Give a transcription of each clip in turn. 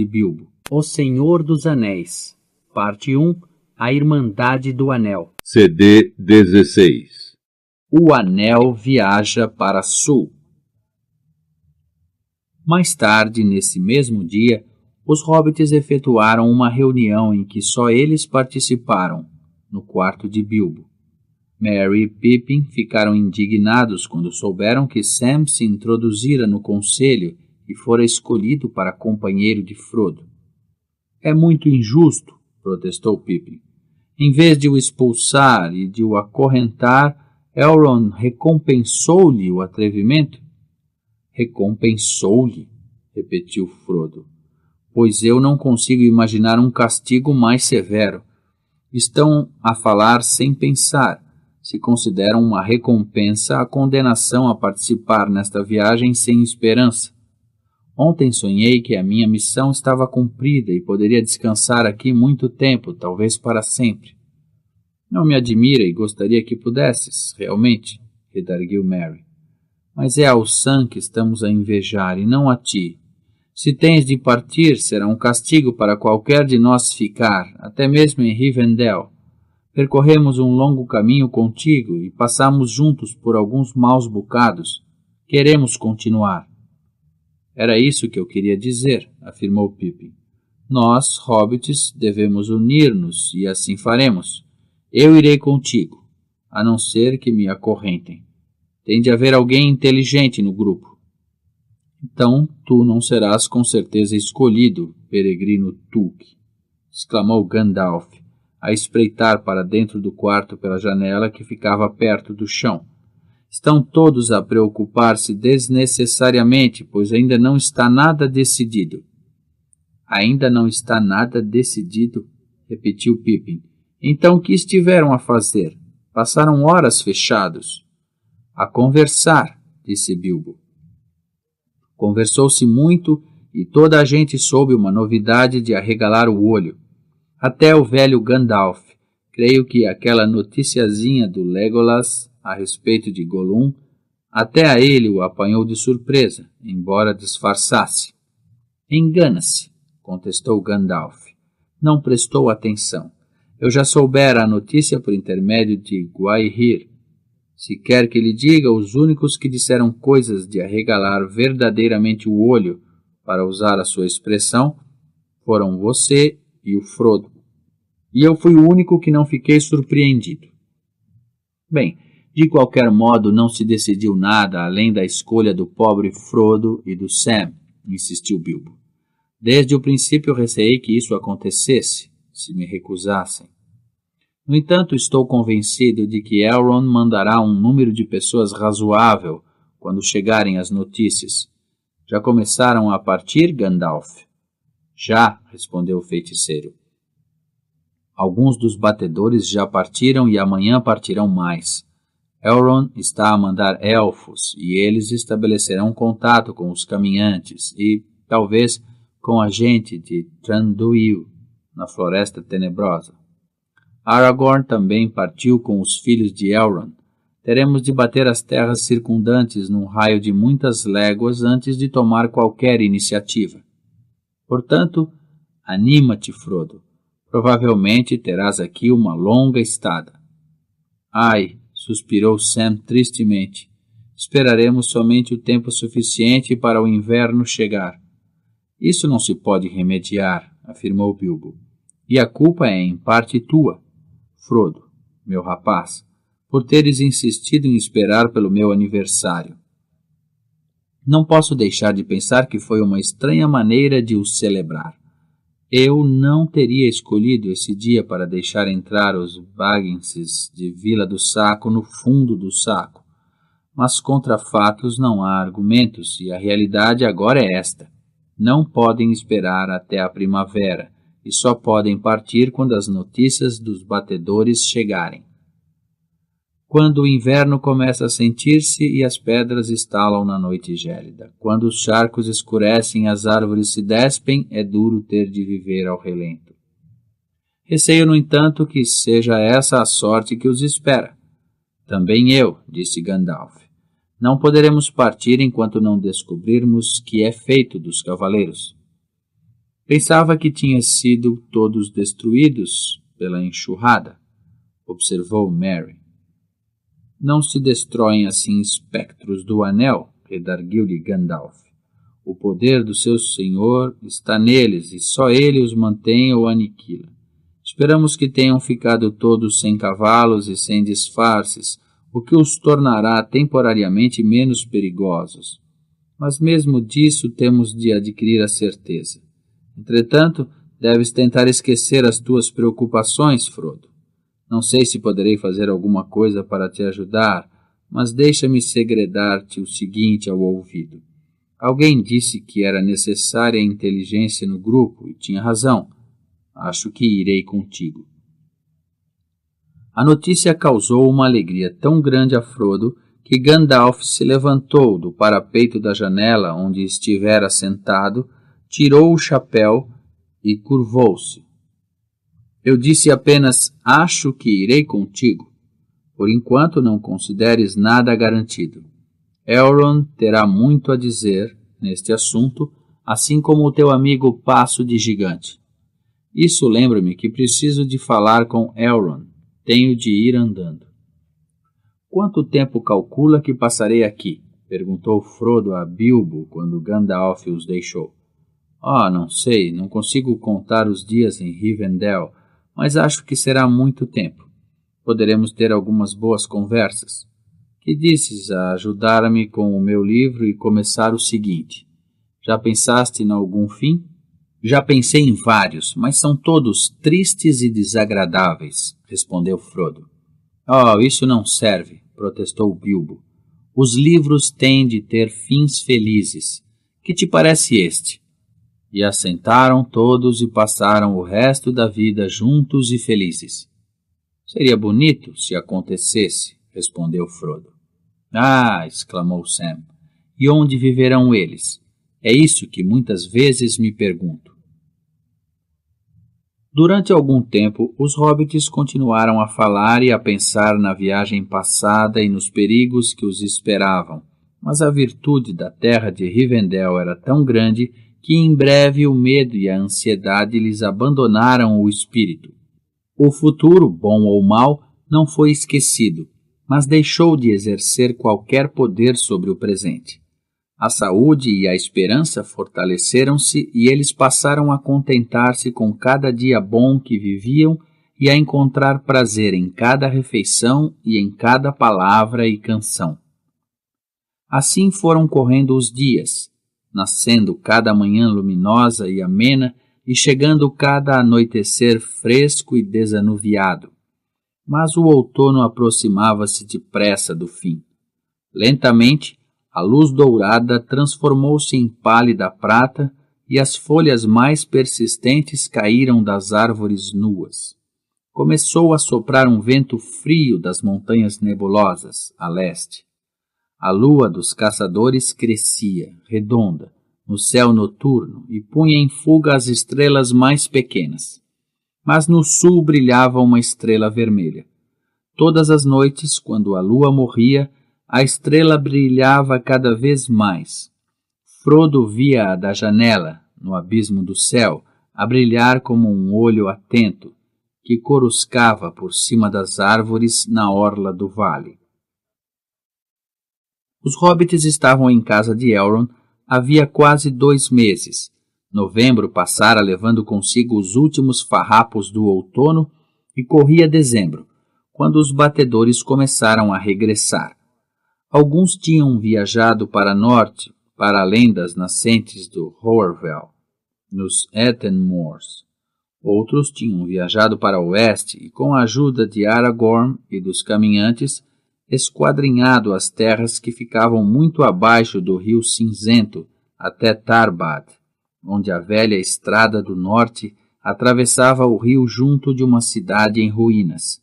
de Bilbo. O Senhor dos Anéis, Parte 1, A Irmandade do Anel. CD 16. O Anel viaja para sul. Mais tarde, nesse mesmo dia, os hobbits efetuaram uma reunião em que só eles participaram, no quarto de Bilbo. Merry e Pippin ficaram indignados quando souberam que Sam se introduzira no conselho e fora escolhido para companheiro de Frodo. É muito injusto, protestou Pippin. Em vez de o expulsar e de o acorrentar, Elrond recompensou-lhe o atrevimento? Recompensou-lhe, repetiu Frodo, pois eu não consigo imaginar um castigo mais severo. Estão a falar sem pensar, se consideram uma recompensa a condenação a participar nesta viagem sem esperança. Ontem sonhei que a minha missão estava cumprida e poderia descansar aqui muito tempo, talvez para sempre. Não me admira e gostaria que pudesses, realmente, redarguiu Merry. Mas é ao Sam que estamos a invejar e não a ti. Se tens de partir, será um castigo para qualquer de nós ficar, até mesmo em Rivendell. Percorremos um longo caminho contigo e passamos juntos por alguns maus bocados. Queremos continuar. Era isso que eu queria dizer, afirmou Pippin. Nós, hobbits, devemos unir-nos e assim faremos. Eu irei contigo, a não ser que me acorrentem. Tem de haver alguém inteligente no grupo. Então tu não serás com certeza escolhido, peregrino Tulk, exclamou Gandalf, a espreitar para dentro do quarto pela janela que ficava perto do chão. Estão todos a preocupar-se desnecessariamente, pois ainda não está nada decidido. Ainda não está nada decidido, repetiu Pippin. Então o que estiveram a fazer? Passaram horas fechados. A conversar, disse Bilbo. Conversou-se muito e toda a gente soube uma novidade de arregalar o olho. Até o velho Gandalf. Creio que aquela noticiazinha do Legolas a respeito de Gollum, até a ele o apanhou de surpresa, embora disfarçasse. Engana-se, contestou Gandalf. Não prestou atenção. Eu já soubera a notícia por intermédio de Gwaihir. Se quer que lhe diga, os únicos que disseram coisas de arregalar verdadeiramente o olho, para usar a sua expressão, foram você e o Frodo. E eu fui o único que não fiquei surpreendido. Bem, de qualquer modo não se decidiu nada além da escolha do pobre Frodo e do Sam, insistiu Bilbo. Desde o princípio receei que isso acontecesse, se me recusassem. No entanto, estou convencido de que Elrond mandará um número de pessoas razoável quando chegarem as notícias. Já começaram a partir, Gandalf? Já, respondeu o feiticeiro. Alguns dos batedores já partiram e amanhã partirão mais. Elrond está a mandar elfos e eles estabelecerão contato com os caminhantes e, talvez, com a gente de Thranduil, na Floresta Tenebrosa. Aragorn também partiu com os filhos de Elrond. Teremos de bater as terras circundantes num raio de muitas léguas antes de tomar qualquer iniciativa. Portanto, anima-te, Frodo. Provavelmente terás aqui uma longa estada. Ai, suspirou Sam tristemente. Esperaremos somente o tempo suficiente para o inverno chegar. Isso não se pode remediar, afirmou Bilbo. E a culpa é em parte tua, Frodo, meu rapaz, por teres insistido em esperar pelo meu aniversário. Não posso deixar de pensar que foi uma estranha maneira de o celebrar. Eu não teria escolhido esse dia para deixar entrar os Bagginses de Vila do Saco no fundo do saco. Mas contra fatos não há argumentos, e a realidade agora é esta. Não podem esperar até a primavera, e só podem partir quando as notícias dos batedores chegarem. Quando o inverno começa a sentir-se e as pedras estalam na noite gélida. Quando os charcos escurecem e as árvores se despem, é duro ter de viver ao relento. Receio, no entanto, que seja essa a sorte que os espera. Também eu, disse Gandalf. Não poderemos partir enquanto não descobrirmos que é feito dos cavaleiros. Pensava que tinham sido todos destruídos pela enxurrada, observou Merry. Não se destroem assim espectros do anel, redarguiu-lhe Gandalf. O poder do seu senhor está neles, e só ele os mantém ou aniquila. Esperamos que tenham ficado todos sem cavalos e sem disfarces, o que os tornará temporariamente menos perigosos. Mas mesmo disso temos de adquirir a certeza. Entretanto, deves tentar esquecer as tuas preocupações, Frodo. Não sei se poderei fazer alguma coisa para te ajudar, mas deixa-me segredar-te o seguinte ao ouvido. Alguém disse que era necessária inteligência no grupo, e tinha razão. Acho que irei contigo. A notícia causou uma alegria tão grande a Frodo que Gandalf se levantou do parapeito da janela onde estivera sentado, tirou o chapéu e curvou-se. Eu disse apenas, acho que irei contigo. Por enquanto não consideres nada garantido. Elrond terá muito a dizer neste assunto, assim como o teu amigo Passo de Gigante. Isso lembra-me que preciso de falar com Elrond. Tenho de ir andando. Quanto tempo calcula que passarei aqui? Perguntou Frodo a Bilbo quando Gandalf os deixou. Não sei, não consigo contar os dias em Rivendell, mas acho que será muito tempo. Poderemos ter algumas boas conversas. Que dizes a ajudar-me com o meu livro e começar o seguinte? Já pensaste em algum fim? Já pensei em vários, mas são todos tristes e desagradáveis, respondeu Frodo. Isso não serve, protestou Bilbo. Os livros têm de ter fins felizes. Que te parece este? E assentaram todos e passaram o resto da vida juntos e felizes. Seria bonito se acontecesse, respondeu Frodo. Exclamou Sam, e onde viverão eles? É isso que muitas vezes me pergunto. Durante algum tempo, os hobbits continuaram a falar e a pensar na viagem passada e nos perigos que os esperavam, mas a virtude da terra de Rivendell era tão grande que em breve o medo e a ansiedade lhes abandonaram o espírito. O futuro, bom ou mau, não foi esquecido, mas deixou de exercer qualquer poder sobre o presente. A saúde e a esperança fortaleceram-se e eles passaram a contentar-se com cada dia bom que viviam e a encontrar prazer em cada refeição e em cada palavra e canção. Assim foram correndo os dias, nascendo cada manhã luminosa e amena e chegando cada anoitecer fresco e desanuviado. Mas o outono aproximava-se depressa do fim. Lentamente, a luz dourada transformou-se em pálida prata e as folhas mais persistentes caíram das árvores nuas. Começou a soprar um vento frio das montanhas nebulosas, a leste. A lua dos caçadores crescia, redonda, no céu noturno e punha em fuga as estrelas mais pequenas. Mas no sul brilhava uma estrela vermelha. Todas as noites, quando a lua morria, a estrela brilhava cada vez mais. Frodo via-a da janela, no abismo do céu, a brilhar como um olho atento, que coruscava por cima das árvores na orla do vale. Os hobbits estavam em casa de Elrond havia quase 2 meses. Novembro passara levando consigo os últimos farrapos do outono e corria dezembro, quando os batedores começaram a regressar. Alguns tinham viajado para norte, para além das nascentes do Hoarfell, nos Ethen Moors. Outros tinham viajado para o oeste e, com a ajuda de Aragorn e dos caminhantes, esquadrinhado as terras que ficavam muito abaixo do rio Cinzento até Tarbad, onde a velha estrada do norte atravessava o rio junto de uma cidade em ruínas.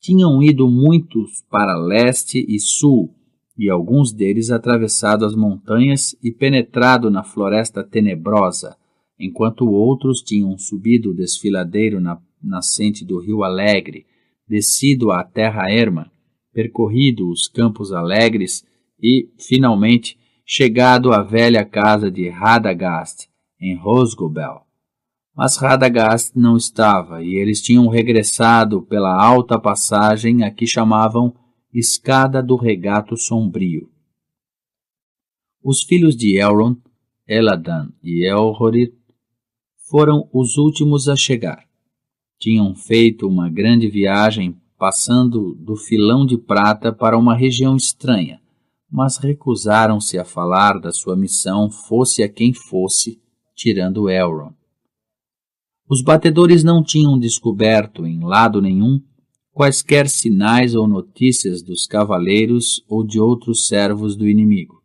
Tinham ido muitos para leste e sul, e alguns deles atravessado as montanhas e penetrado na floresta tenebrosa, enquanto outros tinham subido o desfiladeiro na nascente do rio Alegre, descido à terra erma, percorrido os campos alegres e, finalmente, chegado à velha casa de Radagast, em Rosgobel. Mas Radagast não estava, e eles tinham regressado pela alta passagem a que chamavam Escada do Regato Sombrio. Os filhos de Elrond, Eladan e Elrohir, foram os últimos a chegar. Tinham feito uma grande viagem, passando do Filão de Prata para uma região estranha, mas recusaram-se a falar da sua missão, fosse a quem fosse, tirando Elrond. Os batedores não tinham descoberto, em lado nenhum, quaisquer sinais ou notícias dos cavaleiros ou de outros servos do inimigo.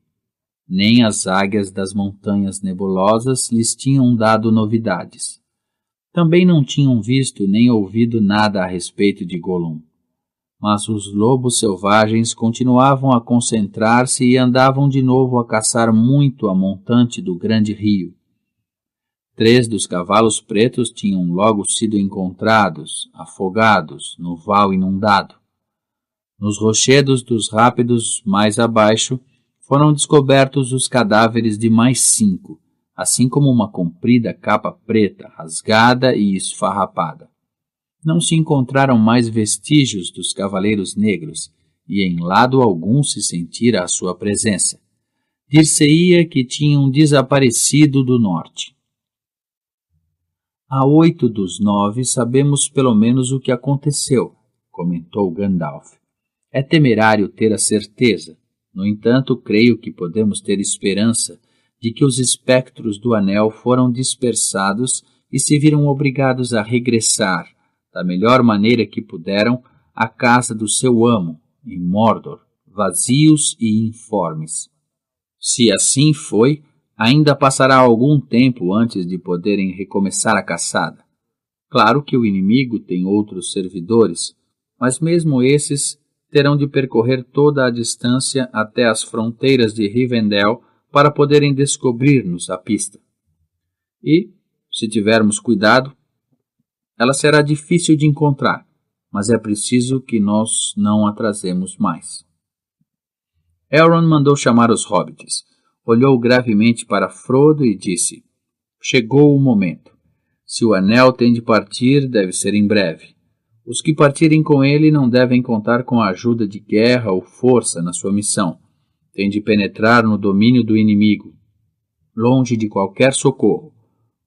Nem as águias das montanhas nebulosas lhes tinham dado novidades. Também não tinham visto nem ouvido nada a respeito de Gollum. Mas os lobos selvagens continuavam a concentrar-se e andavam de novo a caçar muito a montante do grande rio. 3 dos cavalos pretos tinham logo sido encontrados, afogados, no val inundado. Nos rochedos dos rápidos mais abaixo, foram descobertos os cadáveres de mais 5, assim como uma comprida capa preta, rasgada e esfarrapada. Não se encontraram mais vestígios dos cavaleiros negros, e em lado algum se sentira a sua presença. Dir-se-ia que tinham desaparecido do norte. A 8 dos 9 sabemos pelo menos o que aconteceu, comentou Gandalf. É temerário ter a certeza. No entanto, creio que podemos ter esperança de que os espectros do Anel foram dispersados e se viram obrigados a regressar, da melhor maneira que puderam, à casa do seu amo, em Mordor, vazios e informes. Se assim foi, ainda passará algum tempo antes de poderem recomeçar a caçada. Claro que o inimigo tem outros servidores, mas mesmo esses terão de percorrer toda a distância até as fronteiras de Rivendell para poderem descobrir-nos a pista. E, se tivermos cuidado, ela será difícil de encontrar, mas é preciso que nós não atrasemos mais. Elrond mandou chamar os hobbits, olhou gravemente para Frodo e disse: chegou o momento. Se o anel tem de partir, deve ser em breve. Os que partirem com ele não devem contar com a ajuda de guerra ou força na sua missão. Tem de penetrar no domínio do inimigo, longe de qualquer socorro.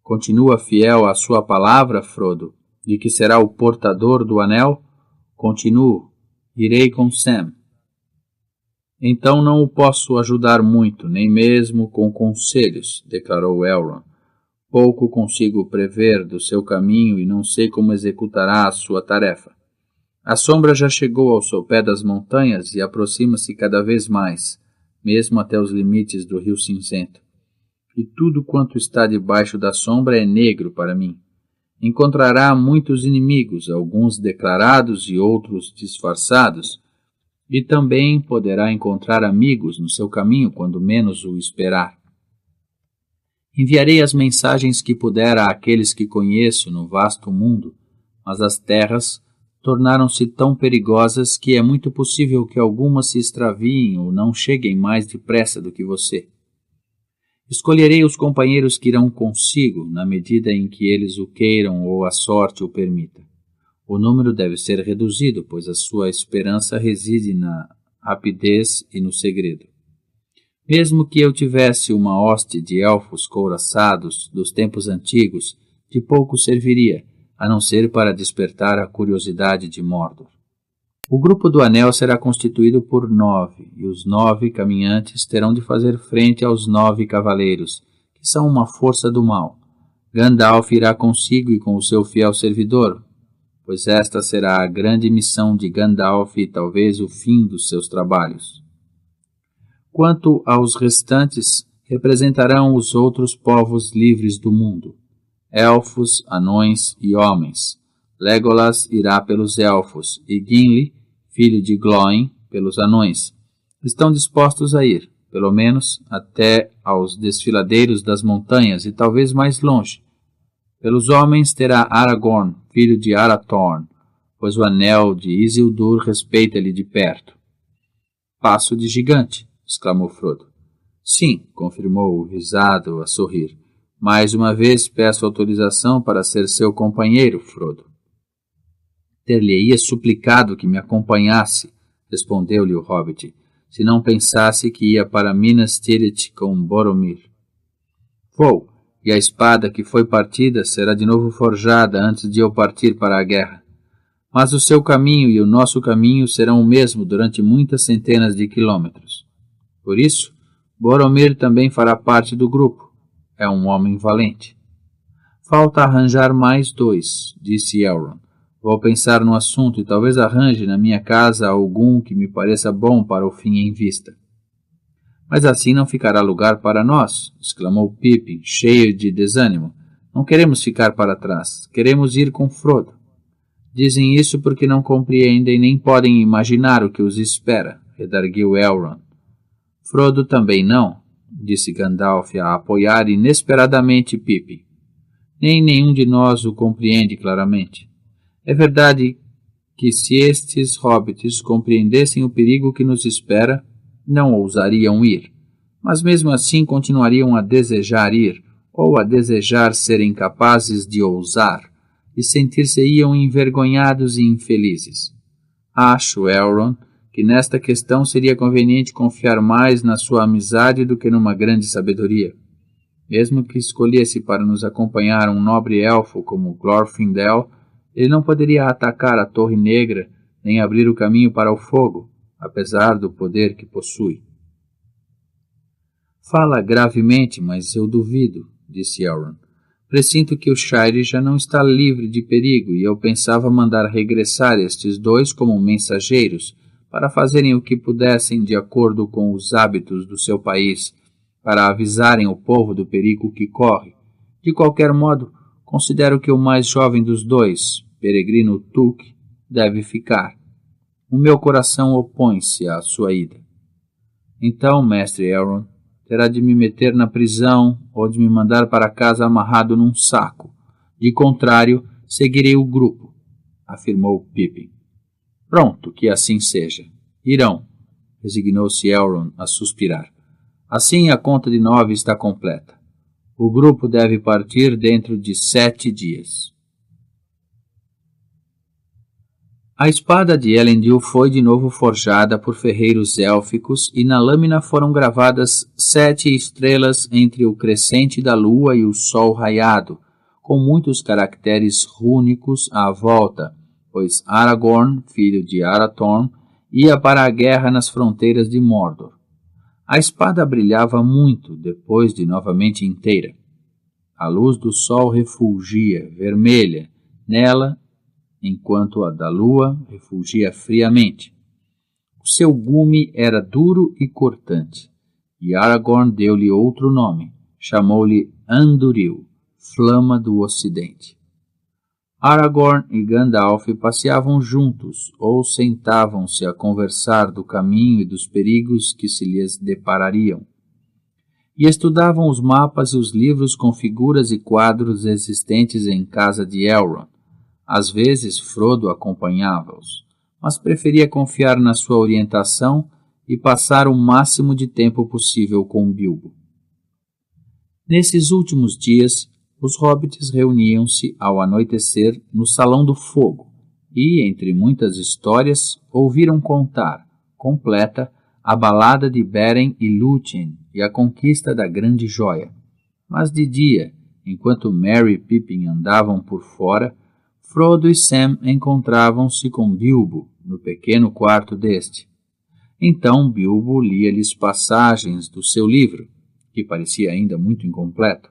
Continua fiel à sua palavra, Frodo, de que será o portador do anel? Continuo. Irei com Sam. Então não o posso ajudar muito, nem mesmo com conselhos, declarou Elrond. Pouco consigo prever do seu caminho e não sei como executará a sua tarefa. A sombra já chegou ao sopé das montanhas e aproxima-se cada vez mais, mesmo até os limites do Rio Cinzento. E tudo quanto está debaixo da sombra é negro para mim. Encontrará muitos inimigos, alguns declarados e outros disfarçados, e também poderá encontrar amigos no seu caminho quando menos o esperar. Enviarei as mensagens que puder àqueles que conheço no vasto mundo, mas as terras tornaram-se tão perigosas que é muito possível que algumas se extraviem ou não cheguem mais depressa do que você. Escolherei os companheiros que irão consigo, na medida em que eles o queiram ou a sorte o permita. O número deve ser reduzido, pois a sua esperança reside na rapidez e no segredo. Mesmo que eu tivesse uma hoste de elfos couraçados dos tempos antigos, de pouco serviria, a não ser para despertar a curiosidade de Mordor. O grupo do Anel será constituído por 9, e os 9 caminhantes terão de fazer frente aos 9 cavaleiros, que são uma força do mal. Gandalf irá consigo e com o seu fiel servidor, pois esta será a grande missão de Gandalf e talvez o fim dos seus trabalhos. Quanto aos restantes, representarão os outros povos livres do mundo, elfos, anões e homens. Legolas irá pelos elfos e Gimli, filho de Glóin, pelos anões. Estão dispostos a ir, pelo menos, até aos desfiladeiros das montanhas e talvez mais longe. Pelos homens terá Aragorn, filho de Arathorn, pois o anel de Isildur respeita-lhe de perto. Passo de gigante, exclamou Frodo. Sim, confirmou o risado a sorrir. Mais uma vez peço autorização para ser seu companheiro, Frodo. Ter-lhe-ia suplicado que me acompanhasse, respondeu-lhe o hobbit, se não pensasse que ia para Minas Tirith com Boromir. Vou, e a espada que foi partida será de novo forjada antes de eu partir para a guerra. Mas o seu caminho e o nosso caminho serão o mesmo durante muitas centenas de quilômetros. Por isso, Boromir também fará parte do grupo. É um homem valente. Falta arranjar mais 2, disse Elrond. Vou pensar no assunto e talvez arranje na minha casa algum que me pareça bom para o fim em vista. Mas assim não ficará lugar para nós, exclamou Pippin, cheio de desânimo. Não queremos ficar para trás, queremos ir com Frodo. Dizem isso porque não compreendem nem podem imaginar o que os espera, redarguiu Elrond. Frodo também não, disse Gandalf a apoiar inesperadamente Pippin. Nem nenhum de nós o compreende claramente. É verdade que se estes hobbits compreendessem o perigo que nos espera, não ousariam ir, mas mesmo assim continuariam a desejar ir, ou a desejar serem capazes de ousar, e sentir-se-iam envergonhados e infelizes. Acho, Elrond, que nesta questão seria conveniente confiar mais na sua amizade do que numa grande sabedoria. Mesmo que escolhesse para nos acompanhar um nobre elfo como Glorfindel, ele não poderia atacar a Torre Negra nem abrir o caminho para o fogo, apesar do poder que possui. Fala gravemente, mas eu duvido, disse Elrond. Presinto que o Shire já não está livre de perigo e eu pensava mandar regressar estes 2 como mensageiros para fazerem o que pudessem de acordo com os hábitos do seu país, para avisarem o povo do perigo que corre. De qualquer modo, considero que o mais jovem dos 2, Peregrino Took, deve ficar. O meu coração opõe-se à sua ida. Então, mestre Elrond, terá de me meter na prisão ou de me mandar para casa amarrado num saco. De contrário, seguirei o grupo, afirmou Pippin. Pronto, que assim seja. Irão, resignou-se Elrond a suspirar. Assim a conta de 9 está completa. O grupo deve partir dentro de 7 dias. A espada de Elendil foi de novo forjada por ferreiros élficos e na lâmina foram gravadas 7 estrelas entre o crescente da lua e o sol raiado, com muitos caracteres rúnicos à volta, pois Aragorn, filho de Arathorn, ia para a guerra nas fronteiras de Mordor. A espada brilhava muito depois de novamente inteira. A luz do sol refulgia, vermelha, nela, enquanto a da lua refulgia friamente. O seu gume era duro e cortante, e Aragorn deu-lhe outro nome, chamou-lhe Andúril, Flama do Ocidente. Aragorn e Gandalf passeavam juntos ou sentavam-se a conversar do caminho e dos perigos que se lhes deparariam. E estudavam os mapas e os livros com figuras e quadros existentes em casa de Elrond. Às vezes Frodo acompanhava-os, mas preferia confiar na sua orientação e passar o máximo de tempo possível com Bilbo. Nesses últimos dias, os hobbits reuniam-se ao anoitecer no Salão do Fogo e, entre muitas histórias, ouviram contar, completa, a balada de Beren e Lúthien e a conquista da Grande Joia. Mas de dia, enquanto Merry e Pippin andavam por fora, Frodo e Sam encontravam-se com Bilbo no pequeno quarto deste. Então Bilbo lia-lhes passagens do seu livro, que parecia ainda muito incompleto,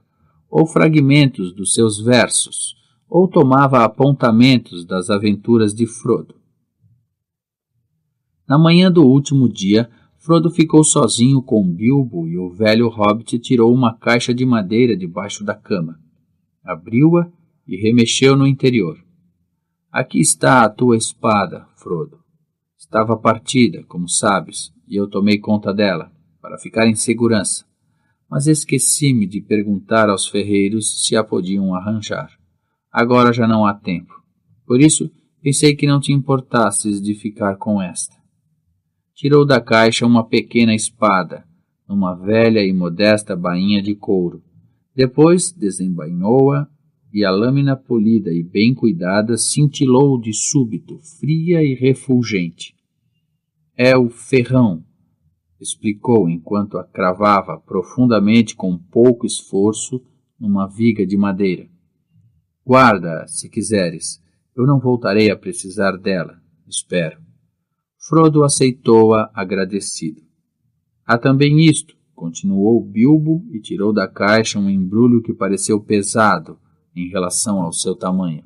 ou fragmentos dos seus versos, ou tomava apontamentos das aventuras de Frodo. Na manhã do último dia, Frodo ficou sozinho com Bilbo e o velho hobbit tirou uma caixa de madeira debaixo da cama. Abriu-a e remexeu no interior. Aqui está a tua espada, Frodo. Estava partida, como sabes, e eu tomei conta dela, para ficar em segurança. Mas esqueci-me de perguntar aos ferreiros se a podiam arranjar. Agora já não há tempo. Por isso, pensei que não te importasses de ficar com esta. Tirou da caixa uma pequena espada, numa velha e modesta bainha de couro. Depois desembainhou-a e a lâmina polida e bem cuidada cintilou de súbito, fria e refulgente. É o ferrão, explicou enquanto a cravava profundamente com pouco esforço numa viga de madeira. Guarda, se quiseres, eu não voltarei a precisar dela, espero. Frodo aceitou-a agradecido. Há também isto, continuou Bilbo e tirou da caixa um embrulho que pareceu pesado em relação ao seu tamanho.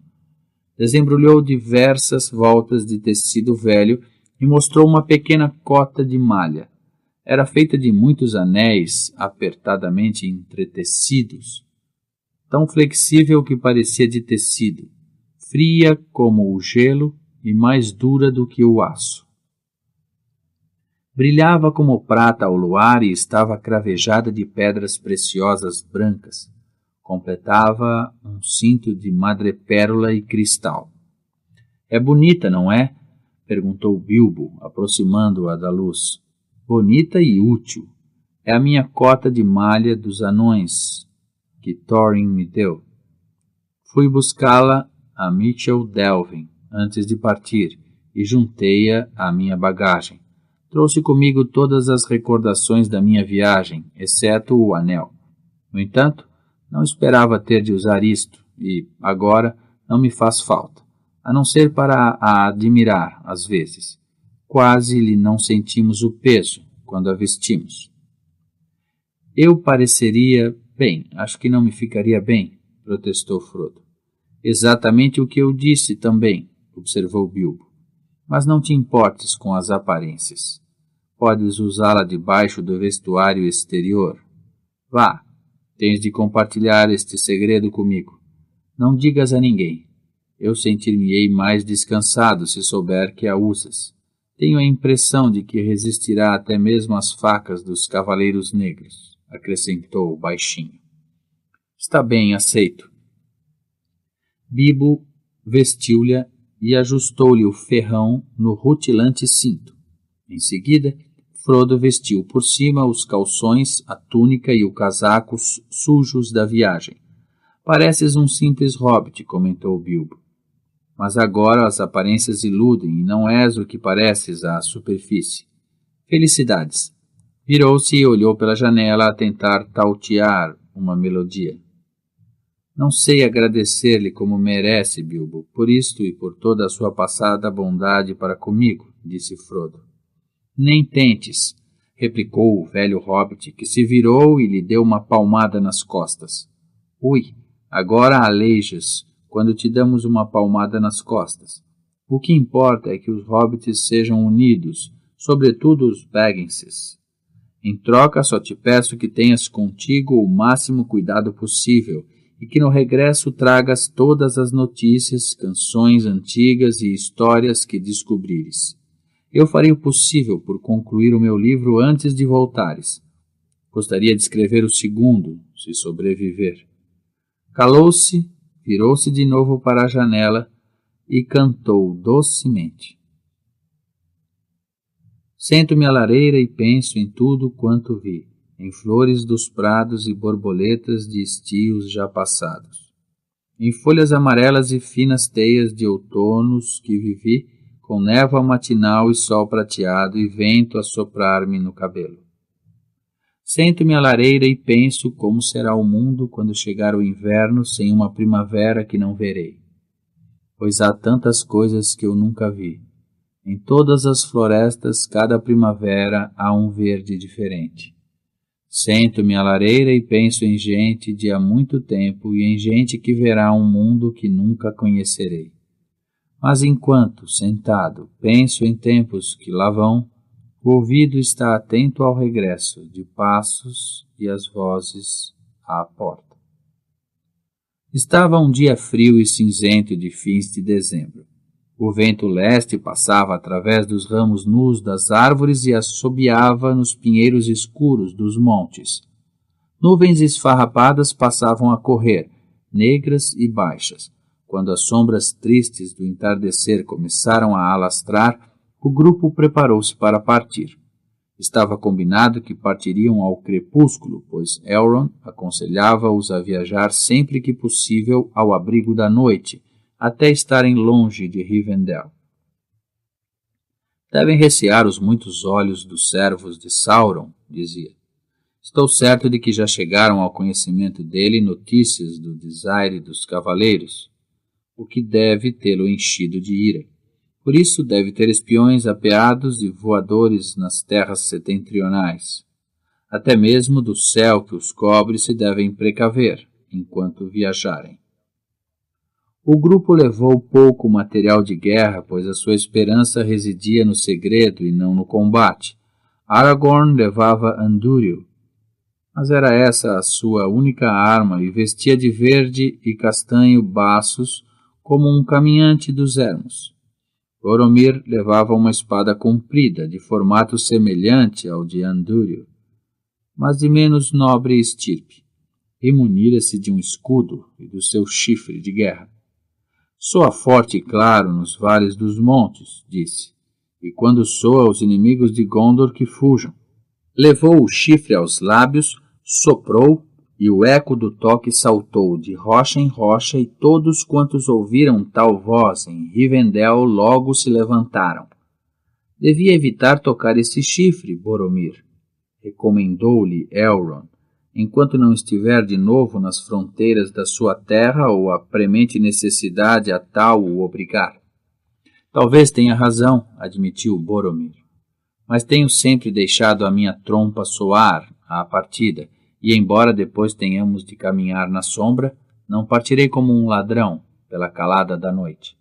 Desembrulhou diversas voltas de tecido velho e mostrou uma pequena cota de malha. Era feita de muitos anéis apertadamente entretecidos, tão flexível que parecia de tecido, fria como o gelo e mais dura do que o aço. Brilhava como prata ao luar e estava cravejada de pedras preciosas brancas. Completava um cinto de madrepérola e cristal. É bonita, não é? Perguntou Bilbo, aproximando-a da luz. Bonita e útil. É a minha cota de malha dos anões que Thorin me deu. Fui buscá-la a Mitchell Delvin antes de partir e juntei-a à minha bagagem. Trouxe comigo todas as recordações da minha viagem, exceto o anel. No entanto, não esperava ter de usar isto e, agora, não me faz falta, a não ser para a admirar, às vezes. Quase lhe não sentimos o peso quando a vestimos. Eu pareceria... Bem, acho que não me ficaria bem, protestou Frodo. Exatamente o que eu disse também, observou Bilbo. Mas não te importes com as aparências. Podes usá-la debaixo do vestuário exterior. Vá, tens de compartilhar este segredo comigo. Não digas a ninguém. Eu sentir-me-ei mais descansado se souber que a usas. Tenho a impressão de que resistirá até mesmo às facas dos cavaleiros negros, acrescentou baixinho. Está bem, aceito. Bilbo vestiu-lhe e ajustou-lhe o ferrão no rutilante cinto. Em seguida, Frodo vestiu por cima os calções, a túnica e o casaco sujos da viagem. Pareces um simples hobbit, comentou Bilbo. Mas agora as aparências iludem e não és o que pareces à superfície. Felicidades. Virou-se e olhou pela janela a tentar tautear uma melodia. Não sei agradecer-lhe como merece, Bilbo, por isto e por toda a sua passada bondade para comigo, disse Frodo. Nem tentes, replicou o velho hobbit, que se virou e lhe deu uma palmada nas costas. Ui, agora aleijas quando te damos uma palmada nas costas. O que importa é que os hobbits sejam unidos, sobretudo os Bagginses. Em troca, só te peço que tenhas contigo o máximo cuidado possível e que no regresso tragas todas as notícias, canções antigas e histórias que descobrires. Eu farei o possível por concluir o meu livro antes de voltares. Gostaria de escrever o segundo, se sobreviver. Calou-se, virou-se de novo para a janela e cantou docemente. Sento-me à lareira e penso em tudo quanto vi, em flores dos prados e borboletas de estios já passados, em folhas amarelas e finas teias de outonos que vivi, com névoa matinal e sol prateado e vento a soprar-me no cabelo. Sento-me à lareira e penso como será o mundo quando chegar o inverno sem uma primavera que não verei. Pois há tantas coisas que eu nunca vi. Em todas as florestas, cada primavera há um verde diferente. Sento-me à lareira e penso em gente de há muito tempo e em gente que verá um mundo que nunca conhecerei. Mas enquanto, sentado, penso em tempos que lá vão, o ouvido está atento ao regresso de passos e as vozes à porta. Estava um dia frio e cinzento de fins de dezembro. O vento leste passava através dos ramos nus das árvores e assobiava nos pinheiros escuros dos montes. Nuvens esfarrapadas passavam a correr, negras e baixas. Quando as sombras tristes do entardecer começaram a alastrar, o grupo preparou-se para partir. Estava combinado que partiriam ao crepúsculo, pois Elrond aconselhava-os a viajar sempre que possível ao abrigo da noite, até estarem longe de Rivendell. Devem recear os muitos olhos dos servos de Sauron, dizia. Estou certo de que já chegaram ao conhecimento dele notícias do desaire dos cavaleiros, o que deve tê-lo enchido de ira. Por isso deve ter espiões apeados e voadores nas terras setentrionais. Até mesmo do céu que os cobre se devem precaver, enquanto viajarem. O grupo levou pouco material de guerra, pois a sua esperança residia no segredo e não no combate. Aragorn levava Andúril, mas era essa a sua única arma e vestia de verde e castanho baços como um caminhante dos ermos. Boromir levava uma espada comprida, de formato semelhante ao de Andúril, mas de menos nobre estirpe, e munira-se de um escudo e do seu chifre de guerra. Soa forte e claro nos vales dos montes, disse, e quando soa aos inimigos de Gondor que fujam. Levou o chifre aos lábios, soprou, e o eco do toque saltou de rocha em rocha, e todos quantos ouviram tal voz em Rivendell logo se levantaram. Devia evitar tocar esse chifre, Boromir, recomendou-lhe Elrond, enquanto não estiver de novo nas fronteiras da sua terra ou a premente necessidade a tal o obrigar. Talvez tenha razão, admitiu Boromir, mas tenho sempre deixado a minha trompa soar à partida, e embora depois tenhamos de caminhar na sombra, não partirei como um ladrão pela calada da noite.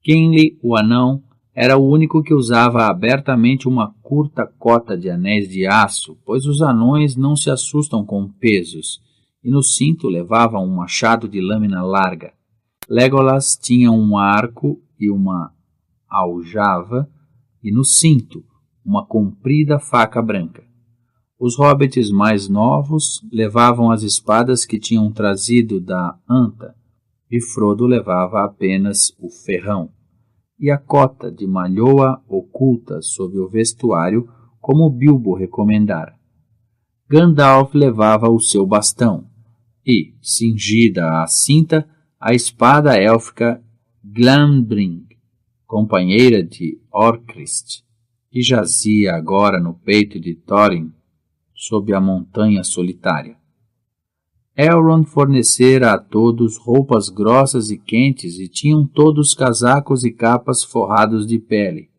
Gimli, o anão, era o único que usava abertamente uma curta cota de anéis de aço, pois os anões não se assustam com pesos, e no cinto levava um machado de lâmina larga. Legolas tinha um arco e uma aljava, e no cinto uma comprida faca branca. Os hobbits mais novos levavam as espadas que tinham trazido da Anta, e Frodo levava apenas o ferrão, e a cota de malhoa oculta sob o vestuário, como Bilbo recomendara. Gandalf levava o seu bastão, e, cingida à cinta, a espada élfica Glamdring, companheira de Orcrist, que jazia agora no peito de Thorin, sob a montanha solitária. Elrond fornecera a todos roupas grossas e quentes e tinham todos casacos e capas forrados de pele.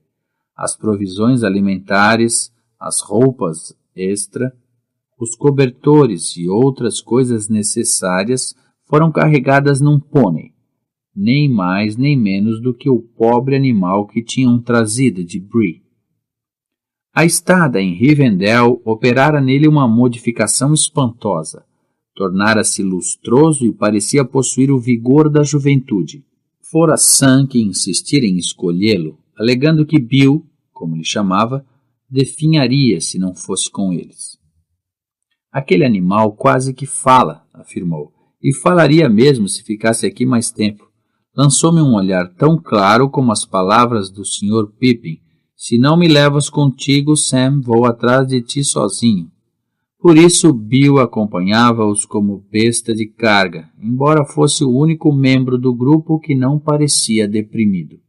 As provisões alimentares, as roupas extra, os cobertores e outras coisas necessárias foram carregadas num pônei, nem mais nem menos do que o pobre animal que tinham trazido de Bree. A estada em Rivendell operara nele uma modificação espantosa. Tornara-se lustroso e parecia possuir o vigor da juventude. Fora Sam que insistira em escolhê-lo, alegando que Bil, como lhe chamava, definharia se não fosse com eles. Aquele animal quase que fala, afirmou, e falaria mesmo se ficasse aqui mais tempo. Lançou-me um olhar tão claro como as palavras do Sr. Pippin: se não me levas contigo, Sam, vou atrás de ti sozinho. Por isso Bil acompanhava-os como besta de carga, embora fosse o único membro do grupo que não parecia deprimido.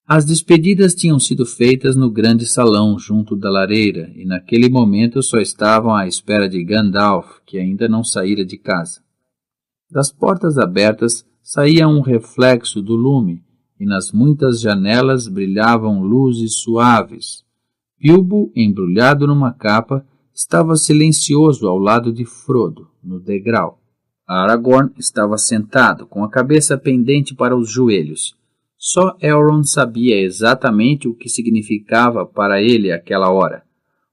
As despedidas tinham sido feitas no grande salão junto da lareira, e naquele momento só estavam à espera de Gandalf, que ainda não saíra de casa. Das portas abertas saía um reflexo do lume, e nas muitas janelas brilhavam luzes suaves. Bilbo, embrulhado numa capa, estava silencioso ao lado de Frodo, no degrau. Aragorn estava sentado, com a cabeça pendente para os joelhos. Só Elrond sabia exatamente o que significava para ele aquela hora.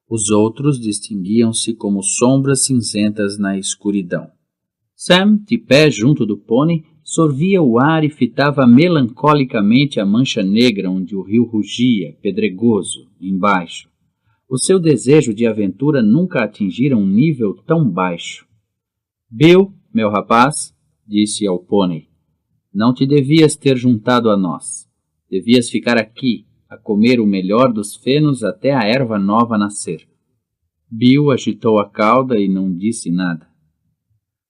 Os outros distinguiam-se como sombras cinzentas na escuridão. Sam, de pé junto do pônei, sorvia o ar e fitava melancolicamente a mancha negra onde o rio rugia, pedregoso, embaixo. O seu desejo de aventura nunca atingira um nível tão baixo. Bil, meu rapaz, disse ao pônei, não te devias ter juntado a nós. Devias ficar aqui, a comer o melhor dos fenos até a erva nova nascer. Bill agitou a cauda e não disse nada.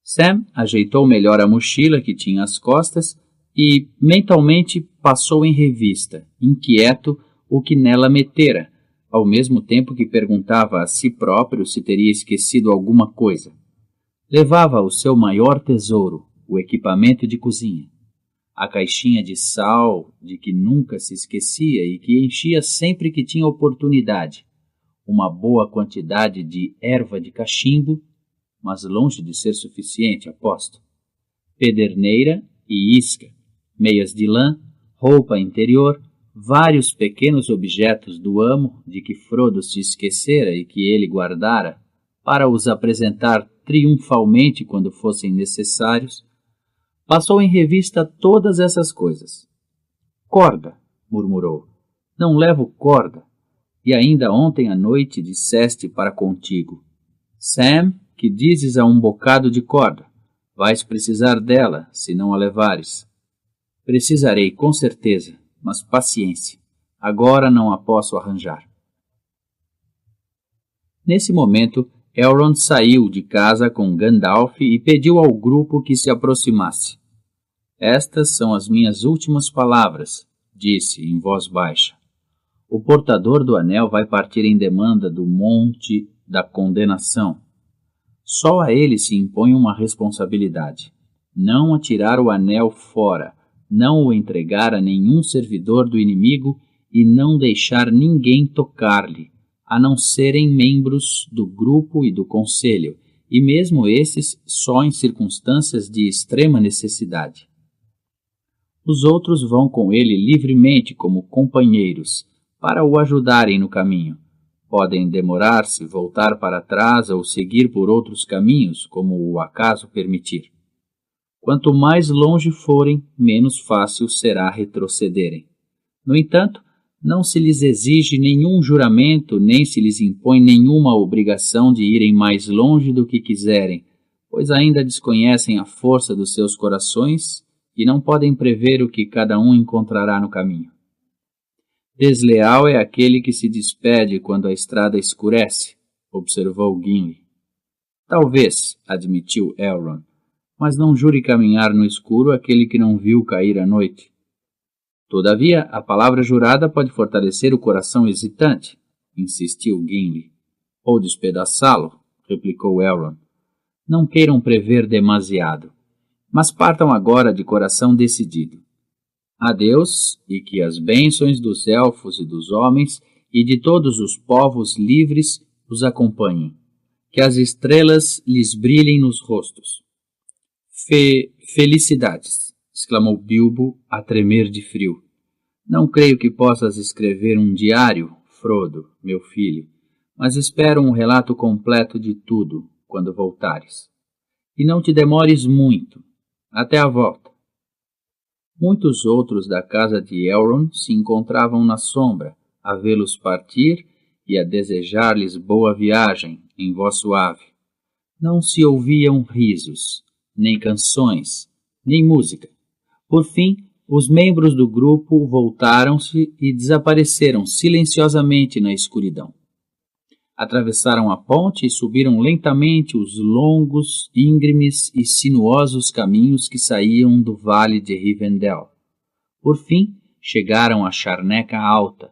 Sam ajeitou melhor a mochila que tinha às costas e, mentalmente, passou em revista, inquieto, o que nela metera, ao mesmo tempo que perguntava a si próprio se teria esquecido alguma coisa. Levava o seu maior tesouro, o equipamento de cozinha. A caixinha de sal, de que nunca se esquecia e que enchia sempre que tinha oportunidade. Uma boa quantidade de erva de cachimbo, mas longe de ser suficiente, aposto. Pederneira e isca, meias de lã, roupa interior, vários pequenos objetos do amo de que Frodo se esquecera e que ele guardara, para os apresentar triunfalmente quando fossem necessários. Passou em revista todas essas coisas. Corda, murmurou. Não levo corda. E ainda ontem à noite disseste para contigo: Sam, que dizes a um bocado de corda? Vais precisar dela, se não a levares. Precisarei, com certeza, mas paciência. Agora não a posso arranjar. Nesse momento, Elrond saiu de casa com Gandalf e pediu ao grupo que se aproximasse. Estas são as minhas últimas palavras, disse em voz baixa. O portador do anel vai partir em demanda do Monte da Condenação. Só a ele se impõe uma responsabilidade: não atirar o anel fora, não o entregar a nenhum servidor do inimigo e não deixar ninguém tocar-lhe, a não serem membros do grupo e do conselho, e mesmo esses só em circunstâncias de extrema necessidade. Os outros vão com ele livremente como companheiros, para o ajudarem no caminho. Podem demorar-se, voltar para trás ou seguir por outros caminhos, como o acaso permitir. Quanto mais longe forem, menos fácil será retrocederem. No entanto, não se lhes exige nenhum juramento, nem se lhes impõe nenhuma obrigação de irem mais longe do que quiserem, pois ainda desconhecem a força dos seus corações e não podem prever o que cada um encontrará no caminho. Desleal é aquele que se despede quando a estrada escurece, observou Gimli. Talvez, admitiu Elrond, mas não jure caminhar no escuro aquele que não viu cair a noite. Todavia, a palavra jurada pode fortalecer o coração hesitante, insistiu Gimli. Ou despedaçá-lo, replicou Elrond. Não queiram prever demasiado, mas partam agora de coração decidido. Adeus, e que as bênçãos dos elfos e dos homens e de todos os povos livres os acompanhem. Que as estrelas lhes brilhem nos rostos. Felicidades, exclamou Bilbo a tremer de frio. Não creio que possas escrever um diário, Frodo, meu filho, mas espero um relato completo de tudo quando voltares. E não te demores muito. Até a volta. Muitos outros da casa de Elrond se encontravam na sombra, a vê-los partir e a desejar-lhes boa viagem em voz suave. Não se ouviam risos, nem canções, nem música. Por fim, os membros do grupo voltaram-se e desapareceram silenciosamente na escuridão. Atravessaram a ponte e subiram lentamente os longos, íngremes e sinuosos caminhos que saíam do vale de Rivendell. Por fim, chegaram à charneca alta,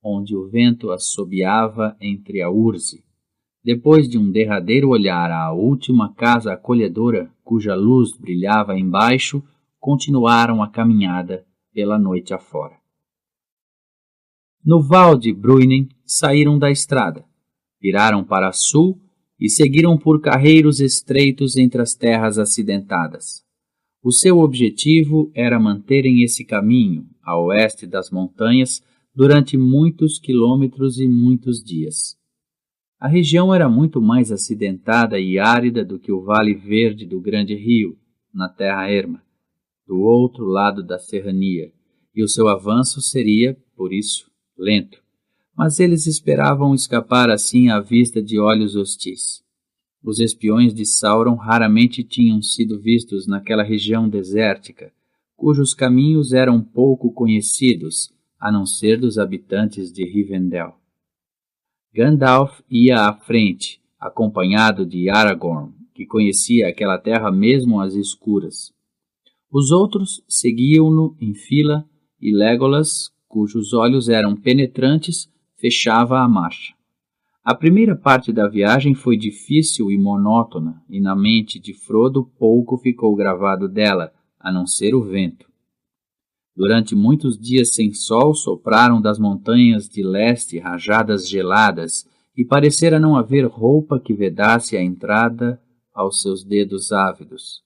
onde o vento assobiava entre a urze. Depois de um derradeiro olhar à última casa acolhedora, cuja luz brilhava embaixo, continuaram a caminhada pela noite afora. No val de Bruinen, saíram da estrada. Viraram para sul e seguiram por carreiros estreitos entre as terras acidentadas. O seu objetivo era manterem esse caminho, a oeste das montanhas, durante muitos quilômetros e muitos dias. A região era muito mais acidentada e árida do que o Vale Verde do Grande Rio, na terra erma, do outro lado da serrania, e o seu avanço seria, por isso, lento. Mas eles esperavam escapar assim à vista de olhos hostis. Os espiões de Sauron raramente tinham sido vistos naquela região desértica, cujos caminhos eram pouco conhecidos, a não ser dos habitantes de Rivendell. Gandalf ia à frente, acompanhado de Aragorn, que conhecia aquela terra mesmo às escuras. Os outros seguiam-no em fila e Legolas, cujos olhos eram penetrantes, fechava a marcha. A primeira parte da viagem foi difícil e monótona, e na mente de Frodo pouco ficou gravado dela, a não ser o vento. Durante muitos dias sem sol sopraram das montanhas de leste rajadas geladas, e parecera não haver roupa que vedasse a entrada aos seus dedos ávidos.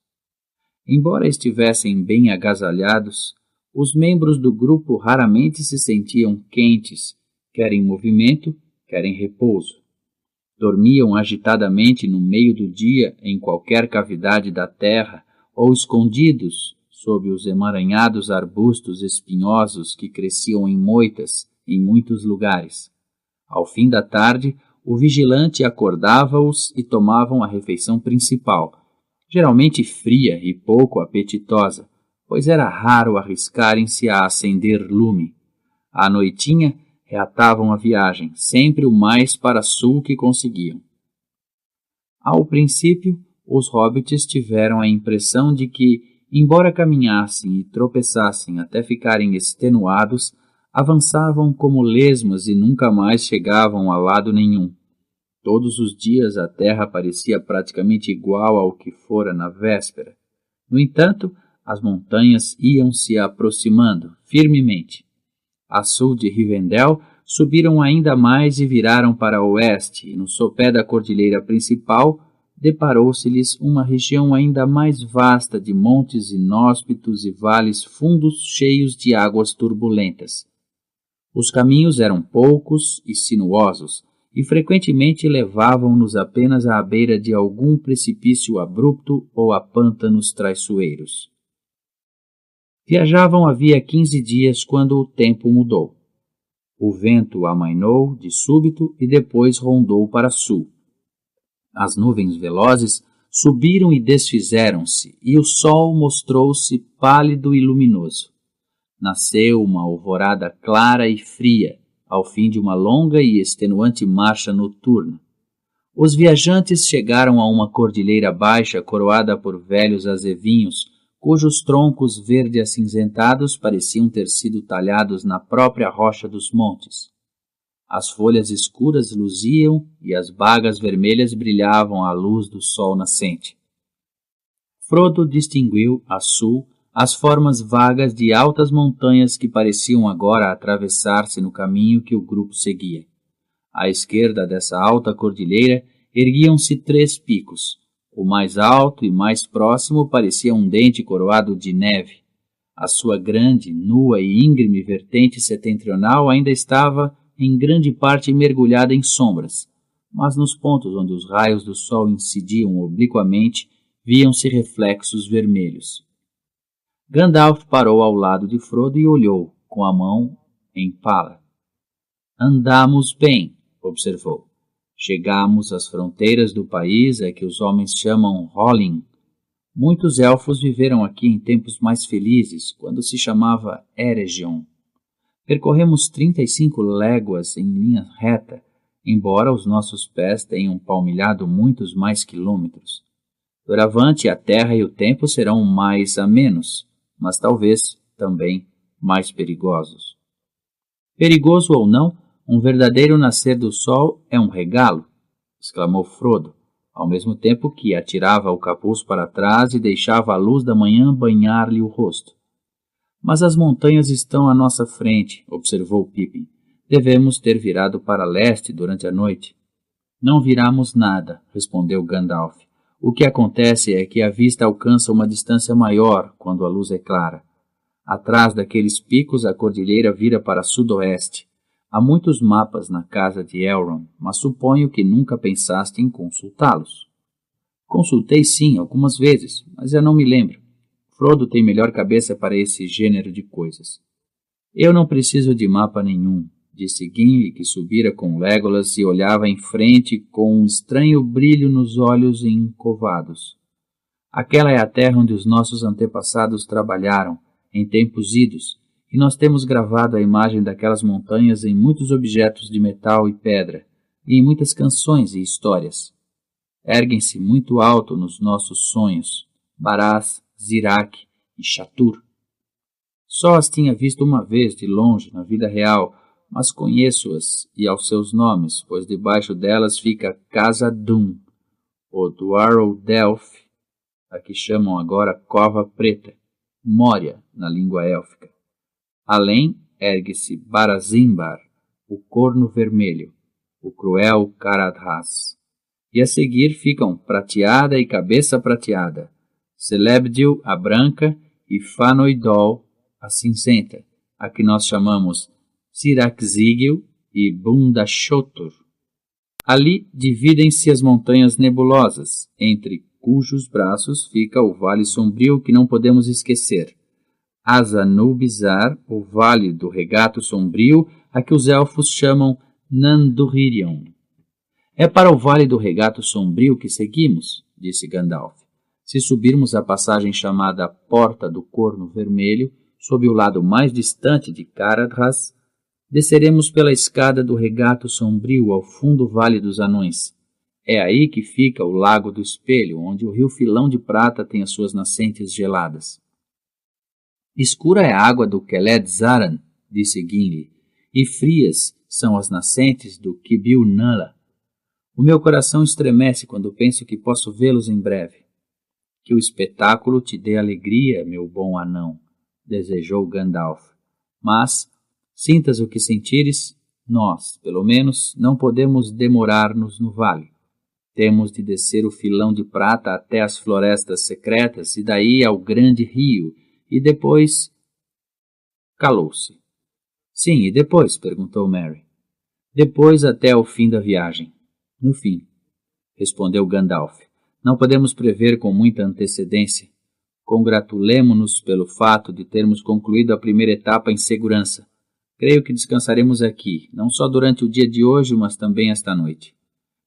Embora estivessem bem agasalhados, os membros do grupo raramente se sentiam quentes, quer em movimento, quer em repouso. Dormiam agitadamente no meio do dia em qualquer cavidade da terra ou escondidos sob os emaranhados arbustos espinhosos que cresciam em moitas em muitos lugares. Ao fim da tarde, o vigilante acordava-os e tomavam a refeição principal, geralmente fria e pouco apetitosa, pois era raro arriscarem-se a acender lume. À noitinha, reatavam a viagem, sempre o mais para sul que conseguiam. Ao princípio, os hobbits tiveram a impressão de que, embora caminhassem e tropeçassem até ficarem extenuados, avançavam como lesmas e nunca mais chegavam a lado nenhum. Todos os dias a terra parecia praticamente igual ao que fora na véspera. No entanto, as montanhas iam se aproximando firmemente. A sul de Rivendell, subiram ainda mais e viraram para o oeste, e no sopé da cordilheira principal deparou-se-lhes uma região ainda mais vasta de montes inóspitos e vales fundos cheios de águas turbulentas. Os caminhos eram poucos e sinuosos, e frequentemente levavam-nos apenas à beira de algum precipício abrupto ou a pântanos traiçoeiros. Viajavam havia 15 dias quando o tempo mudou. O vento amainou de súbito e depois rondou para sul. As nuvens velozes subiram e desfizeram-se, e o sol mostrou-se pálido e luminoso. Nasceu uma alvorada clara e fria, ao fim de uma longa e extenuante marcha noturna. Os viajantes chegaram a uma cordilheira baixa coroada por velhos azevinhos, cujos troncos verde-acinzentados pareciam ter sido talhados na própria rocha dos montes. As folhas escuras luziam e as bagas vermelhas brilhavam à luz do sol nascente. Frodo distinguiu, a sul, as formas vagas de altas montanhas que pareciam agora atravessar-se no caminho que o grupo seguia. À esquerda dessa alta cordilheira erguiam-se 3 picos. O mais alto e mais próximo parecia um dente coroado de neve. A sua grande, nua e íngreme vertente setentrional ainda estava, em grande parte, mergulhada em sombras, mas nos pontos onde os raios do sol incidiam obliquamente, viam-se reflexos vermelhos. Gandalf parou ao lado de Frodo e olhou, com a mão em pala. "Andamos bem", observou. "Chegamos às fronteiras do país a que os homens chamam Hollin. Muitos elfos viveram aqui em tempos mais felizes, quando se chamava Eregion. Percorremos 35 léguas em linha reta, embora os nossos pés tenham palmilhado muitos mais quilômetros. Doravante, a terra e o tempo serão mais amenos, mas talvez também mais perigosos." "Perigoso ou não, um verdadeiro nascer do sol é um regalo", exclamou Frodo, ao mesmo tempo que atirava o capuz para trás e deixava a luz da manhã banhar-lhe o rosto. "Mas as montanhas estão à nossa frente", observou Pippin. "Devemos ter virado para leste durante a noite." "Não viramos nada", respondeu Gandalf. "O que acontece é que a vista alcança uma distância maior quando a luz é clara. Atrás daqueles picos a cordilheira vira para sudoeste. Há muitos mapas na casa de Elrond, mas suponho que nunca pensaste em consultá-los." "Consultei sim, algumas vezes, mas eu não me lembro. Frodo tem melhor cabeça para esse gênero de coisas." "Eu não preciso de mapa nenhum", disse Gimli, que subira com Legolas e olhava em frente com um estranho brilho nos olhos encovados. "Aquela é a terra onde os nossos antepassados trabalharam, em tempos idos, e nós temos gravado a imagem daquelas montanhas em muitos objetos de metal e pedra, e em muitas canções e histórias. Erguem-se muito alto nos nossos sonhos, Barás, Zirac e Chatur. Só as tinha visto uma vez de longe na vida real, mas conheço-as e aos seus nomes, pois debaixo delas fica Casa Dun, ou Dwarrow Delph, a que chamam agora Cova Preta, Moria na língua élfica. Além, ergue-se Barazimbar, o Corno Vermelho, o cruel Caradhras. E a seguir ficam Prateada e Cabeça Prateada, Celebdil, a Branca, e Fanoidol, a Cinzenta, a que nós chamamos Siraxigil e Bundashotur. Ali dividem-se as montanhas nebulosas, entre cujos braços fica o vale sombrio que não podemos esquecer, Azanubizar, o vale do regato sombrio, a que os elfos chamam Nanduririon. É para o vale do regato sombrio que seguimos, disse Gandalf. Se subirmos a passagem chamada Porta do Corno Vermelho, sob o lado mais distante de Caradhras, desceremos pela escada do regato sombrio ao fundo vale dos anões. É aí que fica o Lago do Espelho, onde o rio Filão de Prata tem as suas nascentes geladas. Escura é a água do Keled Zaran, disse Gimli, e frias são as nascentes do Kibil Nala. O meu coração estremece quando penso que posso vê-los em breve. Que o espetáculo te dê alegria, meu bom anão, desejou Gandalf. Mas, sintas o que sentires, nós, pelo menos, não podemos demorar-nos no vale. Temos de descer o Filão de Prata até as florestas secretas e daí ao grande rio, e depois... Calou-se. Sim, e depois? Perguntou Merry. Depois até o fim da viagem. No fim, respondeu Gandalf. Não podemos prever com muita antecedência. Congratulemo-nos pelo fato de termos concluído a primeira etapa em segurança. Creio que descansaremos aqui, não só durante o dia de hoje, mas também esta noite.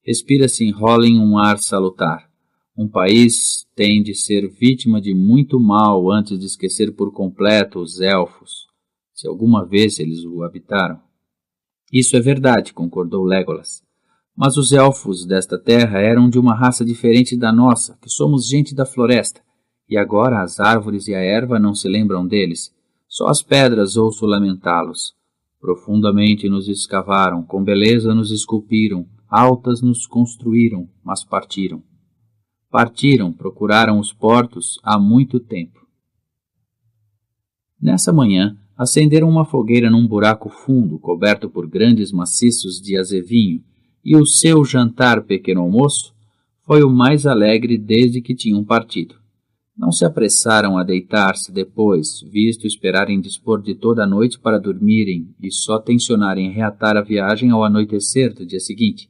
Respira-se em Hollin um ar salutar. Um país tem de ser vítima de muito mal antes de esquecer por completo os elfos, se alguma vez eles o habitaram. Isso é verdade, concordou Legolas. Mas os elfos desta terra eram de uma raça diferente da nossa, que somos gente da floresta, e agora as árvores e a erva não se lembram deles. Só as pedras ouço lamentá-los. Profundamente nos escavaram, com beleza nos esculpiram, altas nos construíram, mas partiram. Partiram, procuraram os portos há muito tempo. Nessa manhã, acenderam uma fogueira num buraco fundo, coberto por grandes maciços de azevinho, e o seu jantar pequeno almoço foi o mais alegre desde que tinham partido. Não se apressaram a deitar-se depois, visto esperarem dispor de toda a noite para dormirem e só tencionarem reatar a viagem ao anoitecer do dia seguinte.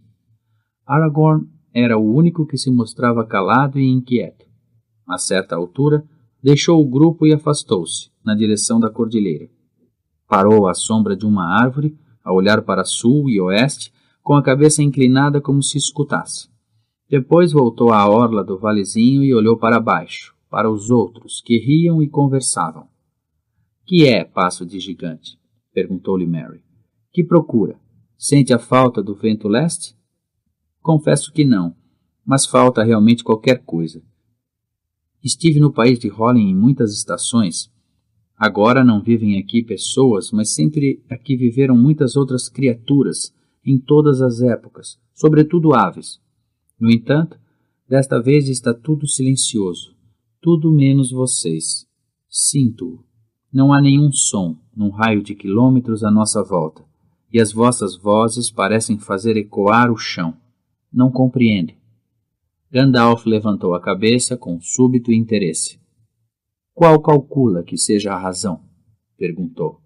Aragorn era o único que se mostrava calado e inquieto. A certa altura, deixou o grupo e afastou-se, na direção da cordilheira. Parou à sombra de uma árvore, a olhar para sul e oeste, com a cabeça inclinada como se escutasse. Depois voltou à orla do valezinho e olhou para baixo, para os outros, que riam e conversavam. Que é passo de gigante? Perguntou-lhe Merry. Que procura? Sente a falta do vento leste? Confesso que não, mas falta realmente qualquer coisa. Estive no país de Hollin em muitas estações. Agora não vivem aqui pessoas, mas sempre aqui viveram muitas outras criaturas, em todas as épocas, sobretudo aves. No entanto, desta vez está tudo silencioso, tudo menos vocês. Sinto-o. Não há nenhum som, num raio de quilômetros à nossa volta, e as vossas vozes parecem fazer ecoar o chão. Não compreendo. Gandalf levantou a cabeça com súbito interesse. Qual calcula que seja a razão? Perguntou.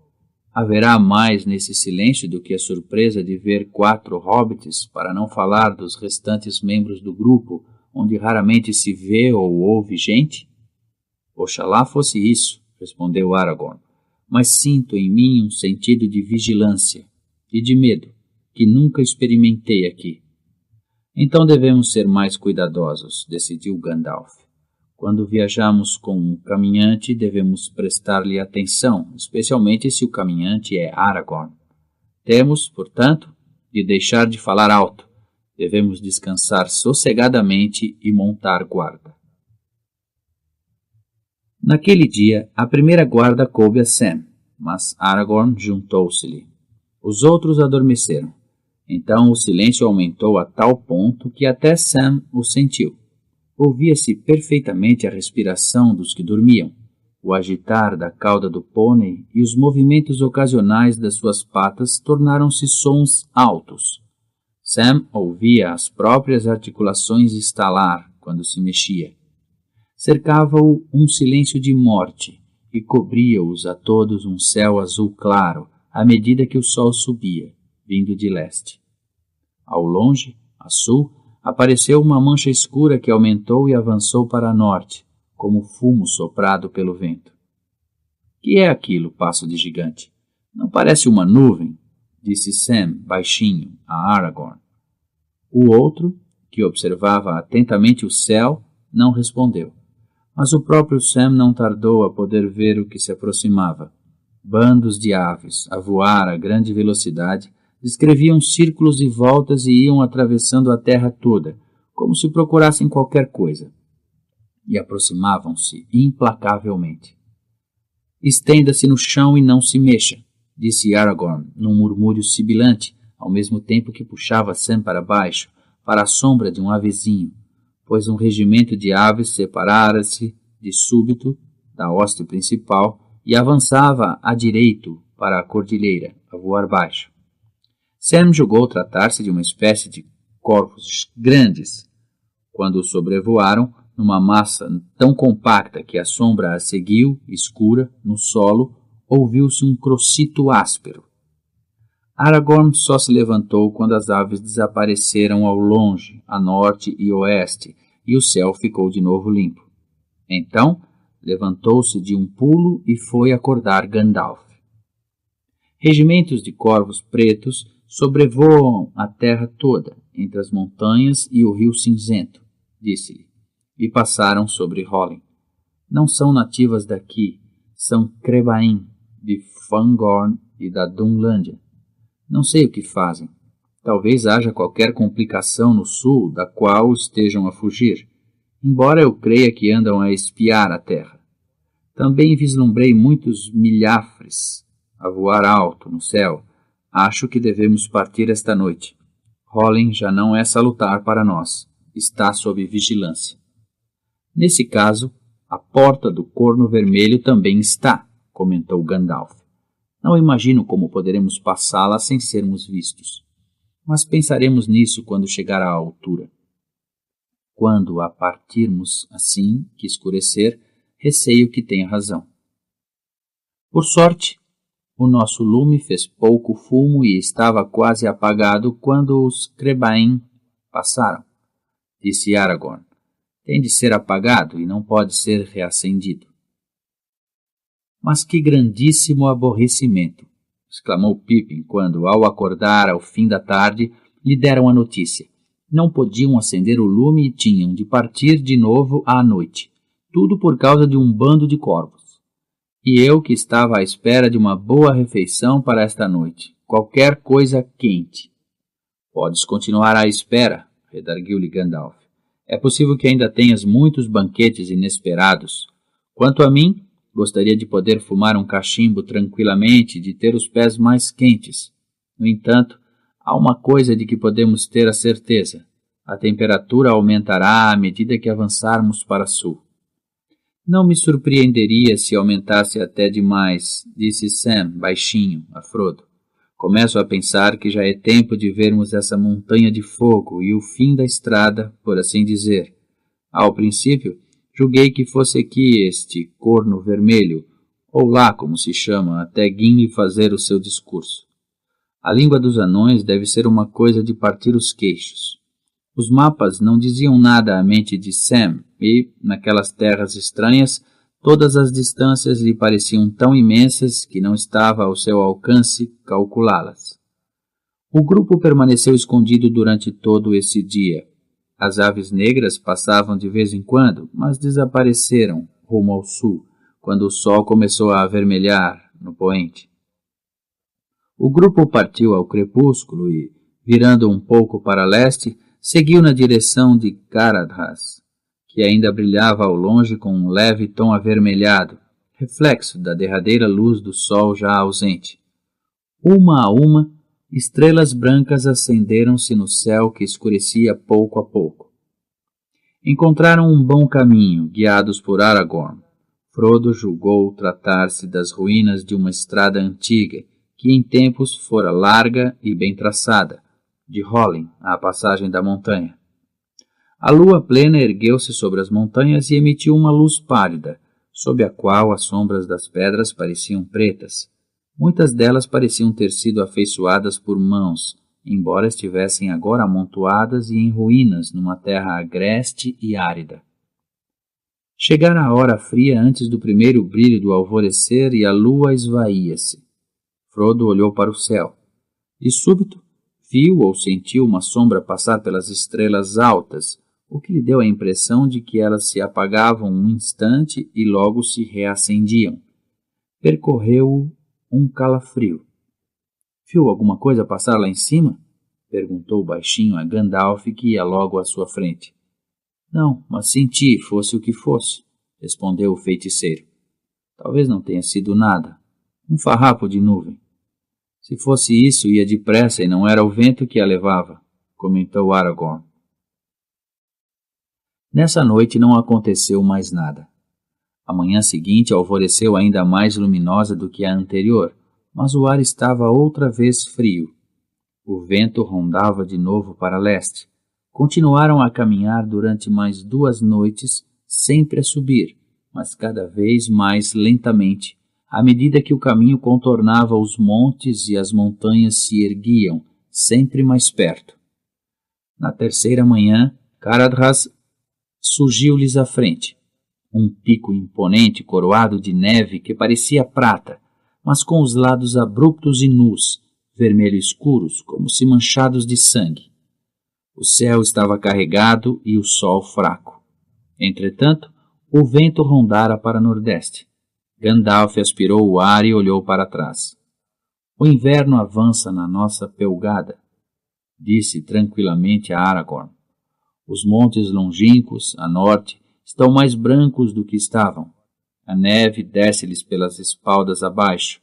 Haverá mais nesse silêncio do que a surpresa de ver 4 hobbits, para não falar dos restantes membros do grupo, onde raramente se vê ou ouve gente? Oxalá fosse isso, respondeu Aragorn, mas sinto em mim um sentido de vigilância e de medo, que nunca experimentei aqui. Então devemos ser mais cuidadosos, decidiu Gandalf. Quando viajamos com um caminhante, devemos prestar-lhe atenção, especialmente se o caminhante é Aragorn. Temos, portanto, de deixar de falar alto. Devemos descansar sossegadamente e montar guarda. Naquele dia, a primeira guarda coube a Sam, mas Aragorn juntou-se-lhe. Os outros adormeceram. Então o silêncio aumentou a tal ponto que até Sam o sentiu. Ouvia-se perfeitamente a respiração dos que dormiam, o agitar da cauda do pônei e os movimentos ocasionais das suas patas tornaram-se sons altos. Sam ouvia as próprias articulações estalar quando se mexia. Cercava-o um silêncio de morte e cobria-os a todos um céu azul claro à medida que o sol subia, vindo de leste. Ao longe, a sul, apareceu uma mancha escura que aumentou e avançou para norte, como fumo soprado pelo vento. Que é aquilo, passo de gigante? Não parece uma nuvem? Disse Sam, baixinho, a Aragorn. O outro, que observava atentamente o céu, não respondeu. Mas o próprio Sam não tardou a poder ver o que se aproximava. Bandos de aves, a voar a grande velocidade, descreviam círculos e voltas e iam atravessando a terra toda, como se procurassem qualquer coisa. E aproximavam-se implacavelmente. Estenda-se no chão e não se mexa, disse Aragorn, num murmúrio sibilante, ao mesmo tempo que puxava Sam para baixo, para a sombra de um avezinho, pois um regimento de aves separara-se de súbito da hoste principal e avançava à direito para a cordilheira, a voar baixo. Sam julgou tratar-se de uma espécie de corvos grandes. Quando o sobrevoaram, numa massa tão compacta que a sombra a seguiu, escura, no solo, ouviu-se um crocito áspero. Aragorn só se levantou quando as aves desapareceram ao longe, a norte e oeste, e o céu ficou de novo limpo. Então, levantou-se de um pulo e foi acordar Gandalf. Regimentos de corvos pretos sobrevoam a terra toda, entre as montanhas e o rio cinzento, disse-lhe, e passaram sobre Hólin. Não são nativas daqui, são Crebain, de Fangorn e da Dunlândia. Não sei o que fazem. Talvez haja qualquer complicação no sul da qual estejam a fugir, embora eu creia que andam a espiar a terra. Também vislumbrei muitos milhafres a voar alto no céu. Acho que devemos partir esta noite. Hólin já não é salutar para nós. Está sob vigilância. Nesse caso, a porta do Corno Vermelho também está, comentou Gandalf. Não imagino como poderemos passá-la sem sermos vistos. Mas pensaremos nisso quando chegar à altura. Quando a partirmos assim que escurecer, receio que tenha razão. Por sorte, o nosso lume fez pouco fumo e estava quase apagado quando os Crebain passaram, disse Aragorn. Tem de ser apagado e não pode ser reacendido. Mas que grandíssimo aborrecimento! Exclamou Pippin quando, ao acordar ao fim da tarde, lhe deram a notícia. Não podiam acender o lume e tinham de partir de novo à noite. Tudo por causa de um bando de corvos. E eu que estava à espera de uma boa refeição para esta noite. Qualquer coisa quente. Podes continuar à espera, redarguiu-lhe Gandalf. É possível que ainda tenhas muitos banquetes inesperados. Quanto a mim, gostaria de poder fumar um cachimbo tranquilamente e de ter os pés mais quentes. No entanto, há uma coisa de que podemos ter a certeza. A temperatura aumentará à medida que avançarmos para sul. Não me surpreenderia se aumentasse até demais, disse Sam, baixinho, a Frodo. Começo a pensar que já é tempo de vermos essa montanha de fogo e o fim da estrada, por assim dizer. Ao princípio, julguei que fosse aqui este Corno Vermelho, ou lá como se chama, até Gimli fazer o seu discurso. A língua dos anões deve ser uma coisa de partir os queixos. Os mapas não diziam nada à mente de Sam e, naquelas terras estranhas, todas as distâncias lhe pareciam tão imensas que não estava ao seu alcance calculá-las. O grupo permaneceu escondido durante todo esse dia. As aves negras passavam de vez em quando, mas desapareceram rumo ao sul, quando o sol começou a avermelhar no poente. O grupo partiu ao crepúsculo e, virando um pouco para leste, seguiu na direção de Caradhras, que ainda brilhava ao longe com um leve tom avermelhado, reflexo da derradeira luz do sol já ausente. Uma a uma, estrelas brancas acenderam-se no céu que escurecia pouco a pouco. Encontraram um bom caminho, guiados por Aragorn. Frodo julgou tratar-se das ruínas de uma estrada antiga, que em tempos fora larga e bem traçada, de Hollin à passagem da montanha. A lua plena ergueu-se sobre as montanhas e emitiu uma luz pálida, sob a qual as sombras das pedras pareciam pretas. Muitas delas pareciam ter sido afeiçoadas por mãos, embora estivessem agora amontoadas e em ruínas numa terra agreste e árida. Chegara a hora fria antes do primeiro brilho do alvorecer e a lua esvaía-se. Frodo olhou para o céu. De súbito, viu ou sentiu uma sombra passar pelas estrelas altas, o que lhe deu a impressão de que elas se apagavam um instante e logo se reacendiam. Percorreu-o um calafrio. Viu alguma coisa passar lá em cima? Perguntou baixinho a Gandalf, que ia logo à sua frente. Não, mas senti, fosse o que fosse, respondeu o feiticeiro. Talvez não tenha sido nada. Um farrapo de nuvem. Se fosse isso, ia depressa e não era o vento que a levava, comentou Aragorn. Nessa noite não aconteceu mais nada. A manhã seguinte alvoreceu ainda mais luminosa do que a anterior, mas o ar estava outra vez frio. O vento rondava de novo para leste. Continuaram a caminhar durante mais 2 noites, sempre a subir, mas cada vez mais lentamente, à medida que o caminho contornava os montes e as montanhas se erguiam, sempre mais perto. Na terceira manhã, Caradhras surgiu-lhes à frente. Um pico imponente coroado de neve que parecia prata, mas com os lados abruptos e nus, vermelho escuros, como se manchados de sangue. O céu estava carregado e o sol fraco. Entretanto, o vento rondara para nordeste. Gandalf aspirou o ar e olhou para trás. O inverno avança na nossa pelgada, disse tranquilamente a Aragorn. Os montes longínquos, a norte, estão mais brancos do que estavam. A neve desce-lhes pelas espaldas abaixo.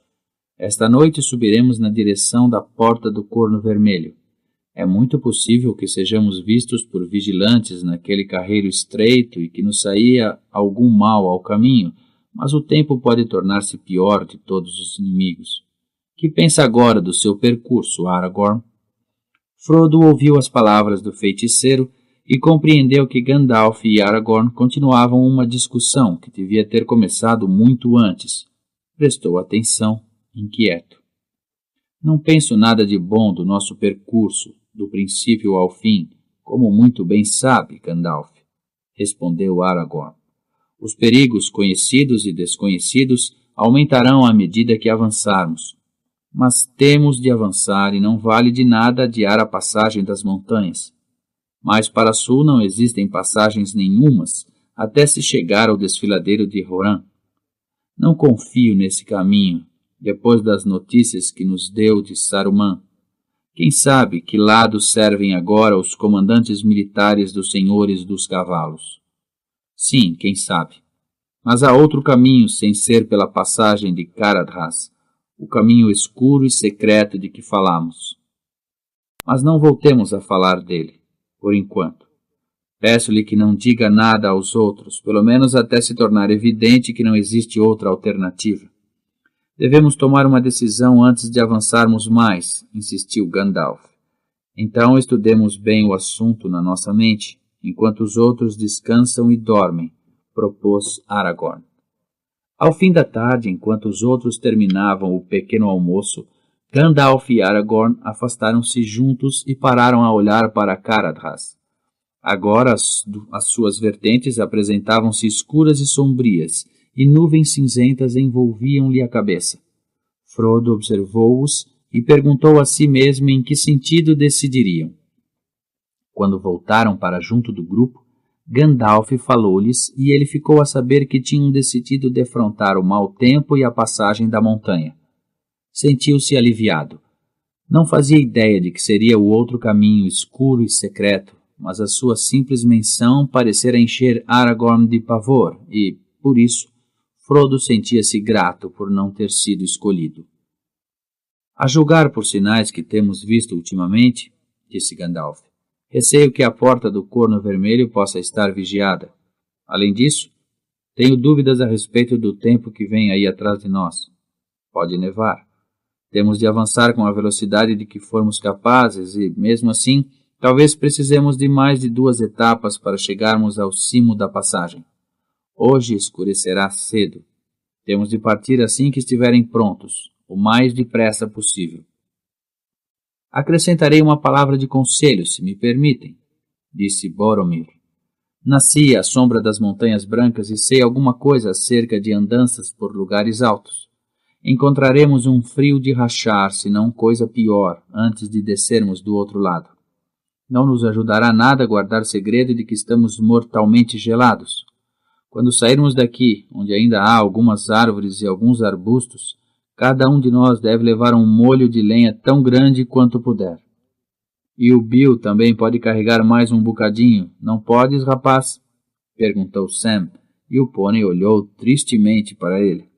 Esta noite subiremos na direção da Porta do Corno Vermelho. É muito possível que sejamos vistos por vigilantes naquele carreiro estreito e que nos saia algum mal ao caminho, mas o tempo pode tornar-se pior de todos os inimigos. Que pensa agora do seu percurso, Aragorn? Frodo ouviu as palavras do feiticeiro e compreendeu que Gandalf e Aragorn continuavam uma discussão que devia ter começado muito antes. Prestou atenção, inquieto. Não penso nada de bom do nosso percurso, do princípio ao fim, como muito bem sabe, Gandalf, respondeu Aragorn. Os perigos conhecidos e desconhecidos aumentarão à medida que avançarmos. Mas temos de avançar e não vale de nada adiar a passagem das montanhas. Mais para sul não existem passagens nenhumas até se chegar ao desfiladeiro de Rohan. Não confio nesse caminho, depois das notícias que nos deu de Saruman. Quem sabe que lado servem agora os comandantes militares dos senhores dos cavalos? Sim, quem sabe. Mas há outro caminho sem ser pela passagem de Caradhras, o caminho escuro e secreto de que falamos. Mas não voltemos a falar dele, por enquanto. Peço-lhe que não diga nada aos outros, pelo menos até se tornar evidente que não existe outra alternativa. Devemos tomar uma decisão antes de avançarmos mais, insistiu Gandalf. Então estudemos bem o assunto na nossa mente, enquanto os outros descansam e dormem, propôs Aragorn. Ao fim da tarde, enquanto os outros terminavam o pequeno almoço, Gandalf e Aragorn afastaram-se juntos e pararam a olhar para Caradhras. Agora as suas vertentes apresentavam-se escuras e sombrias, e nuvens cinzentas envolviam-lhe a cabeça. Frodo observou-os e perguntou a si mesmo em que sentido decidiriam. Quando voltaram para junto do grupo, Gandalf falou-lhes e ele ficou a saber que tinham decidido defrontar o mau tempo e a passagem da montanha. Sentiu-se aliviado. Não fazia ideia de que seria o outro caminho escuro e secreto, mas a sua simples menção parecera encher Aragorn de pavor e, por isso, Frodo sentia-se grato por não ter sido escolhido. A julgar por sinais que temos visto ultimamente, disse Gandalf, receio que a porta do Corno Vermelho possa estar vigiada. Além disso, tenho dúvidas a respeito do tempo que vem aí atrás de nós. Pode nevar. Temos de avançar com a velocidade de que formos capazes e, mesmo assim, talvez precisemos de mais de 2 etapas para chegarmos ao cimo da passagem. Hoje escurecerá cedo. Temos de partir assim que estiverem prontos, o mais depressa possível. Acrescentarei uma palavra de conselho, se me permitem, disse Boromir. Nasci à sombra das Montanhas Brancas e sei alguma coisa acerca de andanças por lugares altos. Encontraremos um frio de rachar, se não coisa pior, antes de descermos do outro lado. Não nos ajudará nada guardar segredo de que estamos mortalmente gelados. Quando sairmos daqui, onde ainda há algumas árvores e alguns arbustos, cada um de nós deve levar um molho de lenha tão grande quanto puder. E o Bill também pode carregar mais um bocadinho, não podes, rapaz? Perguntou Sam, e o pônei olhou tristemente para ele.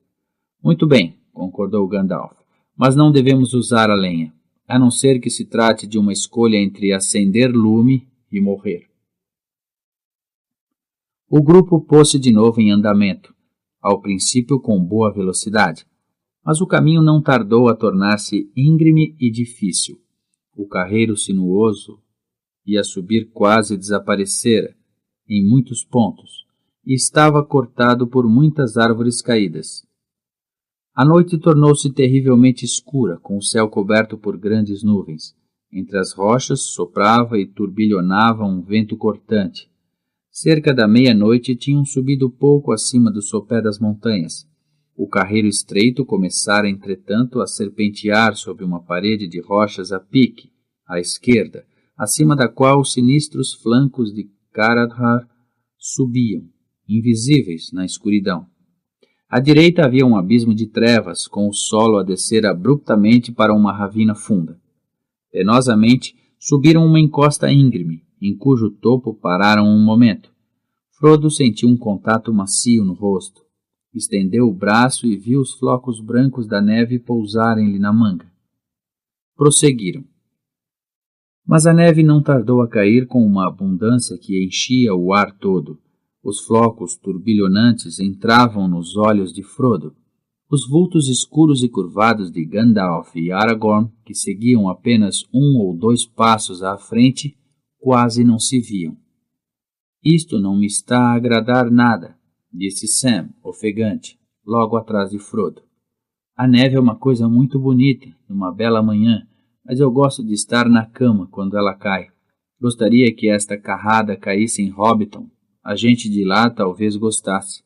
Muito bem, concordou Gandalf, mas não devemos usar a lenha, a não ser que se trate de uma escolha entre acender lume e morrer. O grupo pôs-se de novo em andamento, ao princípio com boa velocidade, mas o caminho não tardou a tornar-se íngreme e difícil. O carreiro sinuoso ia subir quase desaparecera em muitos pontos e estava cortado por muitas árvores caídas. A noite tornou-se terrivelmente escura, com o céu coberto por grandes nuvens. Entre as rochas soprava e turbilhonava um vento cortante. Cerca da meia-noite tinham subido pouco acima do sopé das montanhas. O carreiro estreito começara, entretanto, a serpentear sob uma parede de rochas a pique, à esquerda, acima da qual os sinistros flancos de Caradhar subiam, invisíveis na escuridão. À direita havia um abismo de trevas, com o solo a descer abruptamente para uma ravina funda. Penosamente, subiram uma encosta íngreme, em cujo topo pararam um momento. Frodo sentiu um contato macio no rosto. Estendeu o braço e viu os flocos brancos da neve pousarem-lhe na manga. Prosseguiram. Mas a neve não tardou a cair com uma abundância que enchia o ar todo. Os flocos turbilhonantes entravam nos olhos de Frodo. Os vultos escuros e curvados de Gandalf e Aragorn, que seguiam apenas 1 ou 2 passos à frente, quase não se viam. Isto não me está a agradar nada, disse Sam, ofegante, logo atrás de Frodo. A neve é uma coisa muito bonita, numa bela manhã, mas eu gosto de estar na cama quando ela cai. Gostaria que esta carrada caísse em Hobbiton. A gente de lá talvez gostasse.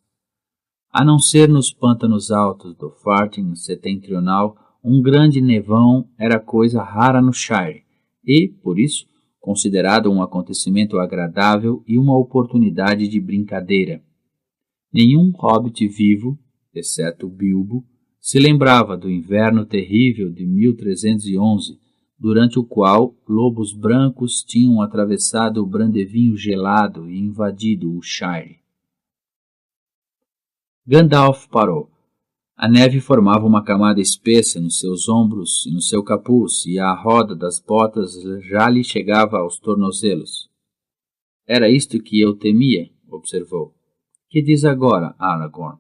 A não ser nos pântanos altos do Farthing setentrional, um grande nevão era coisa rara no Shire e, por isso, considerado um acontecimento agradável e uma oportunidade de brincadeira. Nenhum hobbit vivo, exceto Bilbo, se lembrava do inverno terrível de 1311, durante o qual lobos brancos tinham atravessado o brandevinho gelado e invadido o Shire. Gandalf parou. A neve formava uma camada espessa nos seus ombros e no seu capuz, e a roda das botas já lhe chegava aos tornozelos. Era isto que eu temia, observou. Que diz agora, Aragorn?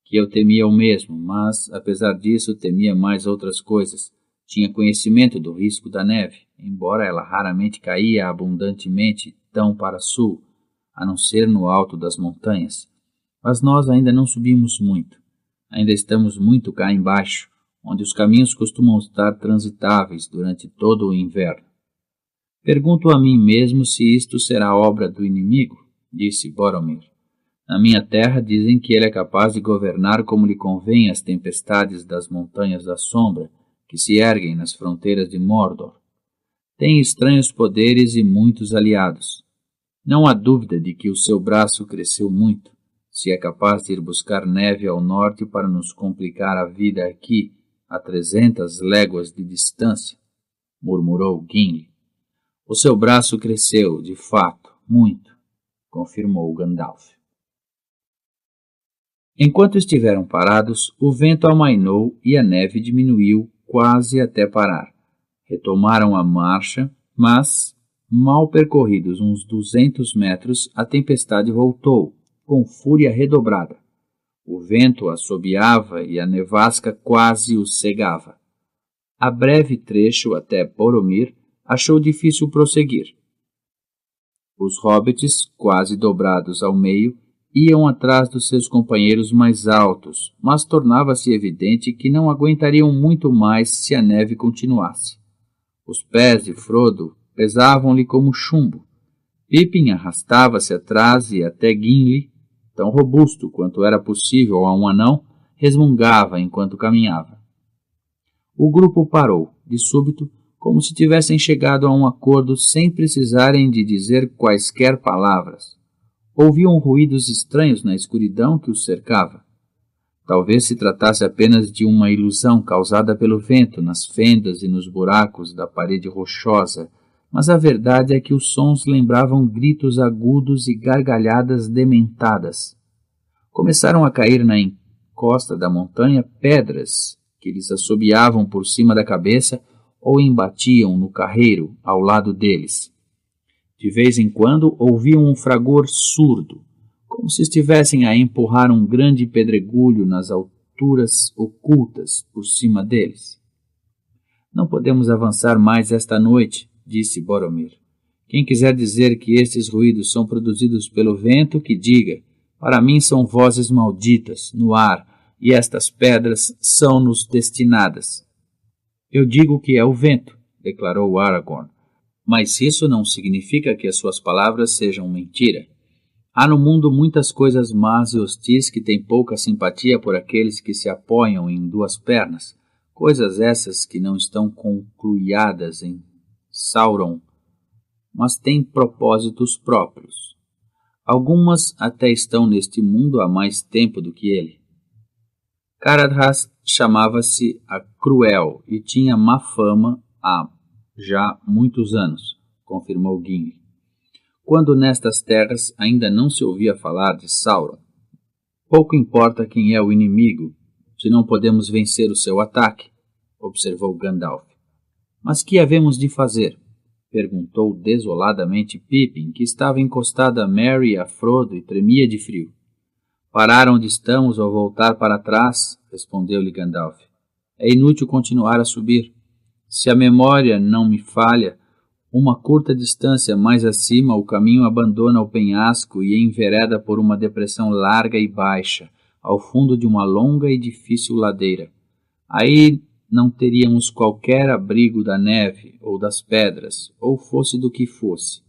Que eu temia o mesmo, mas, apesar disso, temia mais outras coisas. Tinha conhecimento do risco da neve, embora ela raramente caía abundantemente tão para sul, a não ser no alto das montanhas. Mas nós ainda não subimos muito. Ainda estamos muito cá embaixo, onde os caminhos costumam estar transitáveis durante todo o inverno. Pergunto a mim mesmo se isto será obra do inimigo, disse Boromir. Na minha terra dizem que ele é capaz de governar como lhe convém as tempestades das montanhas da sombra, que se erguem nas fronteiras de Mordor. Tem estranhos poderes e muitos aliados. Não há dúvida de que o seu braço cresceu muito, se é capaz de ir buscar neve ao norte para nos complicar a vida aqui, a 300 léguas de distância, murmurou Gimli. O seu braço cresceu, de fato, muito, confirmou Gandalf. Enquanto estiveram parados, o vento amainou e a neve diminuiu quase até parar. Retomaram a marcha, mas, mal percorridos uns 200 metros, a tempestade voltou, com fúria redobrada. O vento assobiava e a nevasca quase o cegava. A breve trecho até Boromir achou difícil prosseguir. Os hobbits, quase dobrados ao meio, iam atrás dos seus companheiros mais altos, mas tornava-se evidente que não aguentariam muito mais se a neve continuasse. Os pés de Frodo pesavam-lhe como chumbo. Pippin arrastava-se atrás e até Gimli, tão robusto quanto era possível a um anão, resmungava enquanto caminhava. O grupo parou, de súbito, como se tivessem chegado a um acordo sem precisarem de dizer quaisquer palavras. Ouviam ruídos estranhos na escuridão que os cercava. Talvez se tratasse apenas de uma ilusão causada pelo vento nas fendas e nos buracos da parede rochosa, mas a verdade é que os sons lembravam gritos agudos e gargalhadas dementadas. Começaram a cair na encosta da montanha pedras que lhes assobiavam por cima da cabeça ou embatiam no carreiro ao lado deles. De vez em quando ouviam um fragor surdo, como se estivessem a empurrar um grande pedregulho nas alturas ocultas por cima deles. Não podemos avançar mais esta noite, disse Boromir. Quem quiser dizer que estes ruídos são produzidos pelo vento, que diga. Para mim são vozes malditas no ar, e estas pedras são-nos destinadas. Eu digo que é o vento, declarou Aragorn, mas isso não significa que as suas palavras sejam mentira. Há no mundo muitas coisas más e hostis que têm pouca simpatia por aqueles que se apoiam em duas pernas, coisas essas que não estão concluídas em Sauron, mas têm propósitos próprios. Algumas até estão neste mundo há mais tempo do que ele. Caradhras chamava-se a Cruel e tinha má fama há já muitos anos, confirmou Gimli. Quando nestas terras ainda não se ouvia falar de Sauron. Pouco importa quem é o inimigo, se não podemos vencer o seu ataque, observou Gandalf. Mas que havemos de fazer? Perguntou desoladamente Pippin, que estava encostado a Merry e a Frodo e tremia de frio. Parar onde estamos ou voltar para trás, respondeu-lhe Gandalf. É inútil continuar a subir. Se a memória não me falha, uma curta distância mais acima o caminho abandona o penhasco e envereda por uma depressão larga e baixa, ao fundo de uma longa e difícil ladeira. Aí não teríamos qualquer abrigo da neve ou das pedras, ou fosse do que fosse.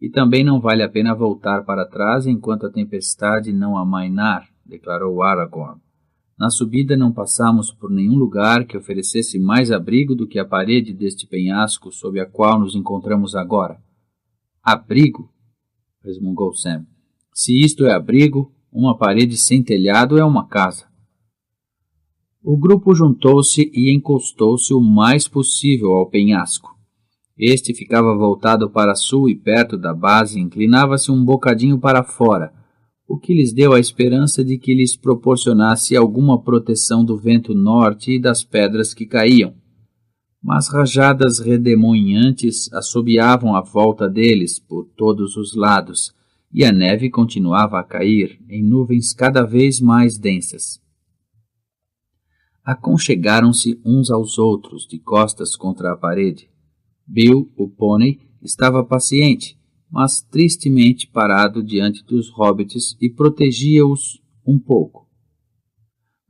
E também não vale a pena voltar para trás enquanto a tempestade não amainar, declarou Aragorn. Na subida não passamos por nenhum lugar que oferecesse mais abrigo do que a parede deste penhasco sob a qual nos encontramos agora. Abrigo? Resmungou Sam. Se isto é abrigo, uma parede sem telhado é uma casa. O grupo juntou-se e encostou-se o mais possível ao penhasco. Este ficava voltado para sul e perto da base inclinava-se um bocadinho para fora, o que lhes deu a esperança de que lhes proporcionasse alguma proteção do vento norte e das pedras que caíam. Mas rajadas redemoinhantes assobiavam à volta deles por todos os lados, e a neve continuava a cair em nuvens cada vez mais densas. Aconchegaram-se uns aos outros, de costas contra a parede. Bill, o pônei, estava paciente, mas tristemente parado diante dos hobbits e protegia-os um pouco.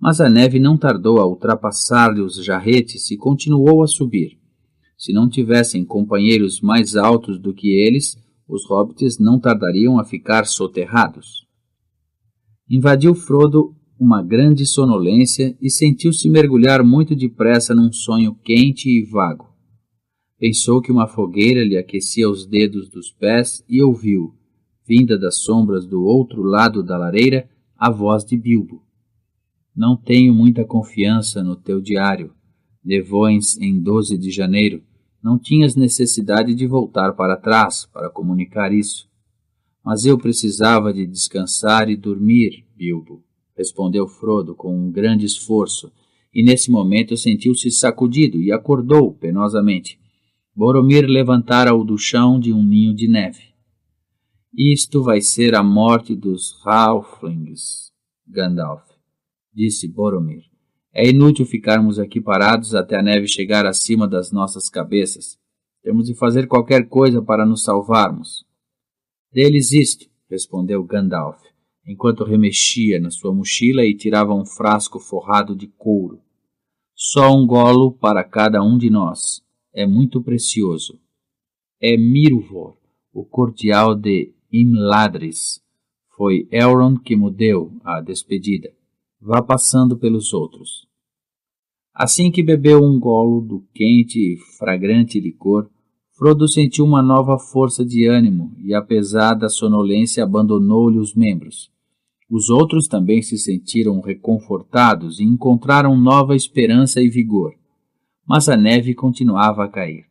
Mas a neve não tardou a ultrapassar-lhe os jarretes e continuou a subir. Se não tivessem companheiros mais altos do que eles, os hobbits não tardariam a ficar soterrados. Invadiu Frodo uma grande sonolência e sentiu-se mergulhar muito depressa num sonho quente e vago. Pensou que uma fogueira lhe aquecia os dedos dos pés e ouviu, vinda das sombras do outro lado da lareira, a voz de Bilbo. Não tenho muita confiança no teu diário. Devões em 12 de janeiro. Não tinhas necessidade de voltar para trás para comunicar isso. Mas eu precisava de descansar e dormir, Bilbo, respondeu Frodo com um grande esforço, e nesse momento sentiu-se sacudido e acordou penosamente. Boromir levantara-o do chão de um ninho de neve. Isto vai ser a morte dos Halflings, Gandalf, disse Boromir. É inútil ficarmos aqui parados até a neve chegar acima das nossas cabeças. Temos de fazer qualquer coisa para nos salvarmos. Deles isto, respondeu Gandalf, enquanto remexia na sua mochila e tirava um frasco forrado de couro. Só um golo para cada um de nós. É muito precioso. É Miruvor, o cordial de Imladris. Foi Elrond que me deu a despedida. Vá passando pelos outros. Assim que bebeu um golo do quente e fragrante licor, Frodo sentiu uma nova força de ânimo e, apesar da sonolência, abandonou-lhe os membros. Os outros também se sentiram reconfortados e encontraram nova esperança e vigor. Mas a neve continuava a cair.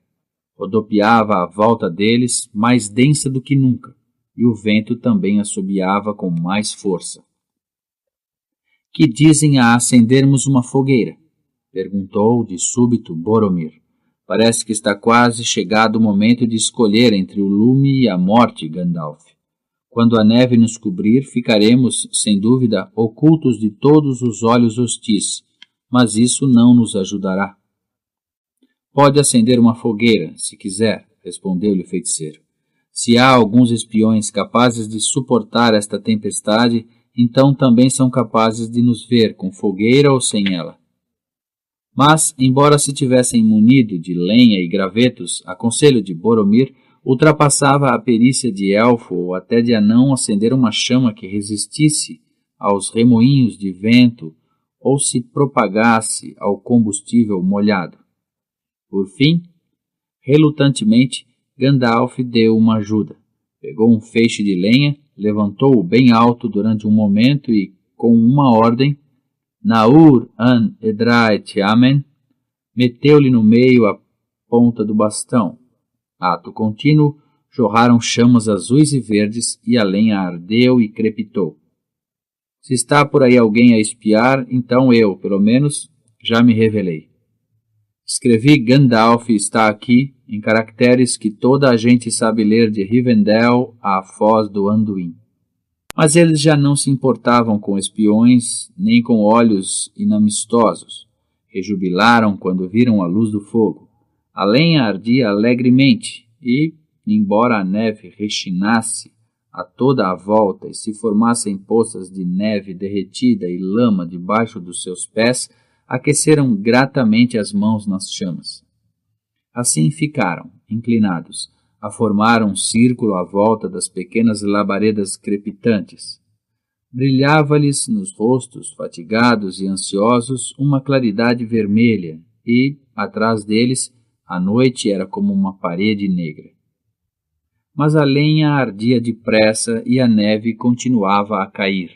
Rodopiava à volta deles, mais densa do que nunca, e o vento também assobiava com mais força. — Que dizem a acendermos uma fogueira? Perguntou de súbito Boromir. Parece que está quase chegado o momento de escolher entre o lume e a morte, Gandalf. Quando a neve nos cobrir, ficaremos, sem dúvida, ocultos de todos os olhos hostis, mas isso não nos ajudará. Pode acender uma fogueira, se quiser, respondeu-lhe o feiticeiro. Se há alguns espiões capazes de suportar esta tempestade, então também são capazes de nos ver com fogueira ou sem ela. Mas, embora se tivessem munido de lenha e gravetos, a conselho de Boromir ultrapassava a perícia de elfo ou até de anão acender uma chama que resistisse aos remoinhos de vento ou se propagasse ao combustível molhado. Por fim, relutantemente, Gandalf deu uma ajuda. Pegou um feixe de lenha, levantou-o bem alto durante um momento e, com uma ordem, Naur an Edrait Amen, meteu-lhe no meio a ponta do bastão. Ato contínuo, jorraram chamas azuis e verdes e a lenha ardeu e crepitou. Se está por aí alguém a espiar, então eu, pelo menos, já me revelei. Escrevi Gandalf está aqui, em caracteres que toda a gente sabe ler de Rivendell à foz do Anduin. Mas eles já não se importavam com espiões, nem com olhos inamistosos. Rejubilaram quando viram a luz do fogo. A lenha ardia alegremente e, embora a neve rechinasse a toda a volta e se formassem poças de neve derretida e lama debaixo dos seus pés, aqueceram gratamente as mãos nas chamas. Assim ficaram, inclinados, a formar um círculo à volta das pequenas labaredas crepitantes. Brilhava-lhes nos rostos, fatigados e ansiosos, uma claridade vermelha e, atrás deles, a noite era como uma parede negra. Mas a lenha ardia depressa e a neve continuava a cair.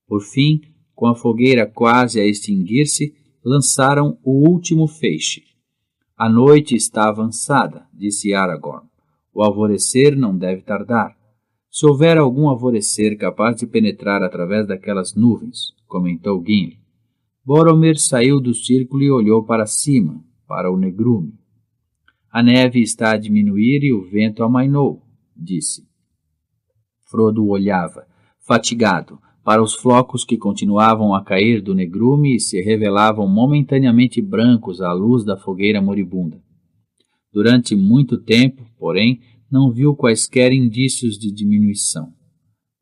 Por fim, com a fogueira quase a extinguir-se, lançaram o último feixe. A noite está avançada, disse Aragorn. O alvorecer não deve tardar. Se houver algum alvorecer capaz de penetrar através daquelas nuvens, comentou Gimli. Boromir saiu do círculo e olhou para cima, para o negrume. A neve está a diminuir e o vento amainou, disse. Frodo olhava, fatigado, para os flocos que continuavam a cair do negrume e se revelavam momentaneamente brancos à luz da fogueira moribunda. Durante muito tempo, porém, não viu quaisquer indícios de diminuição.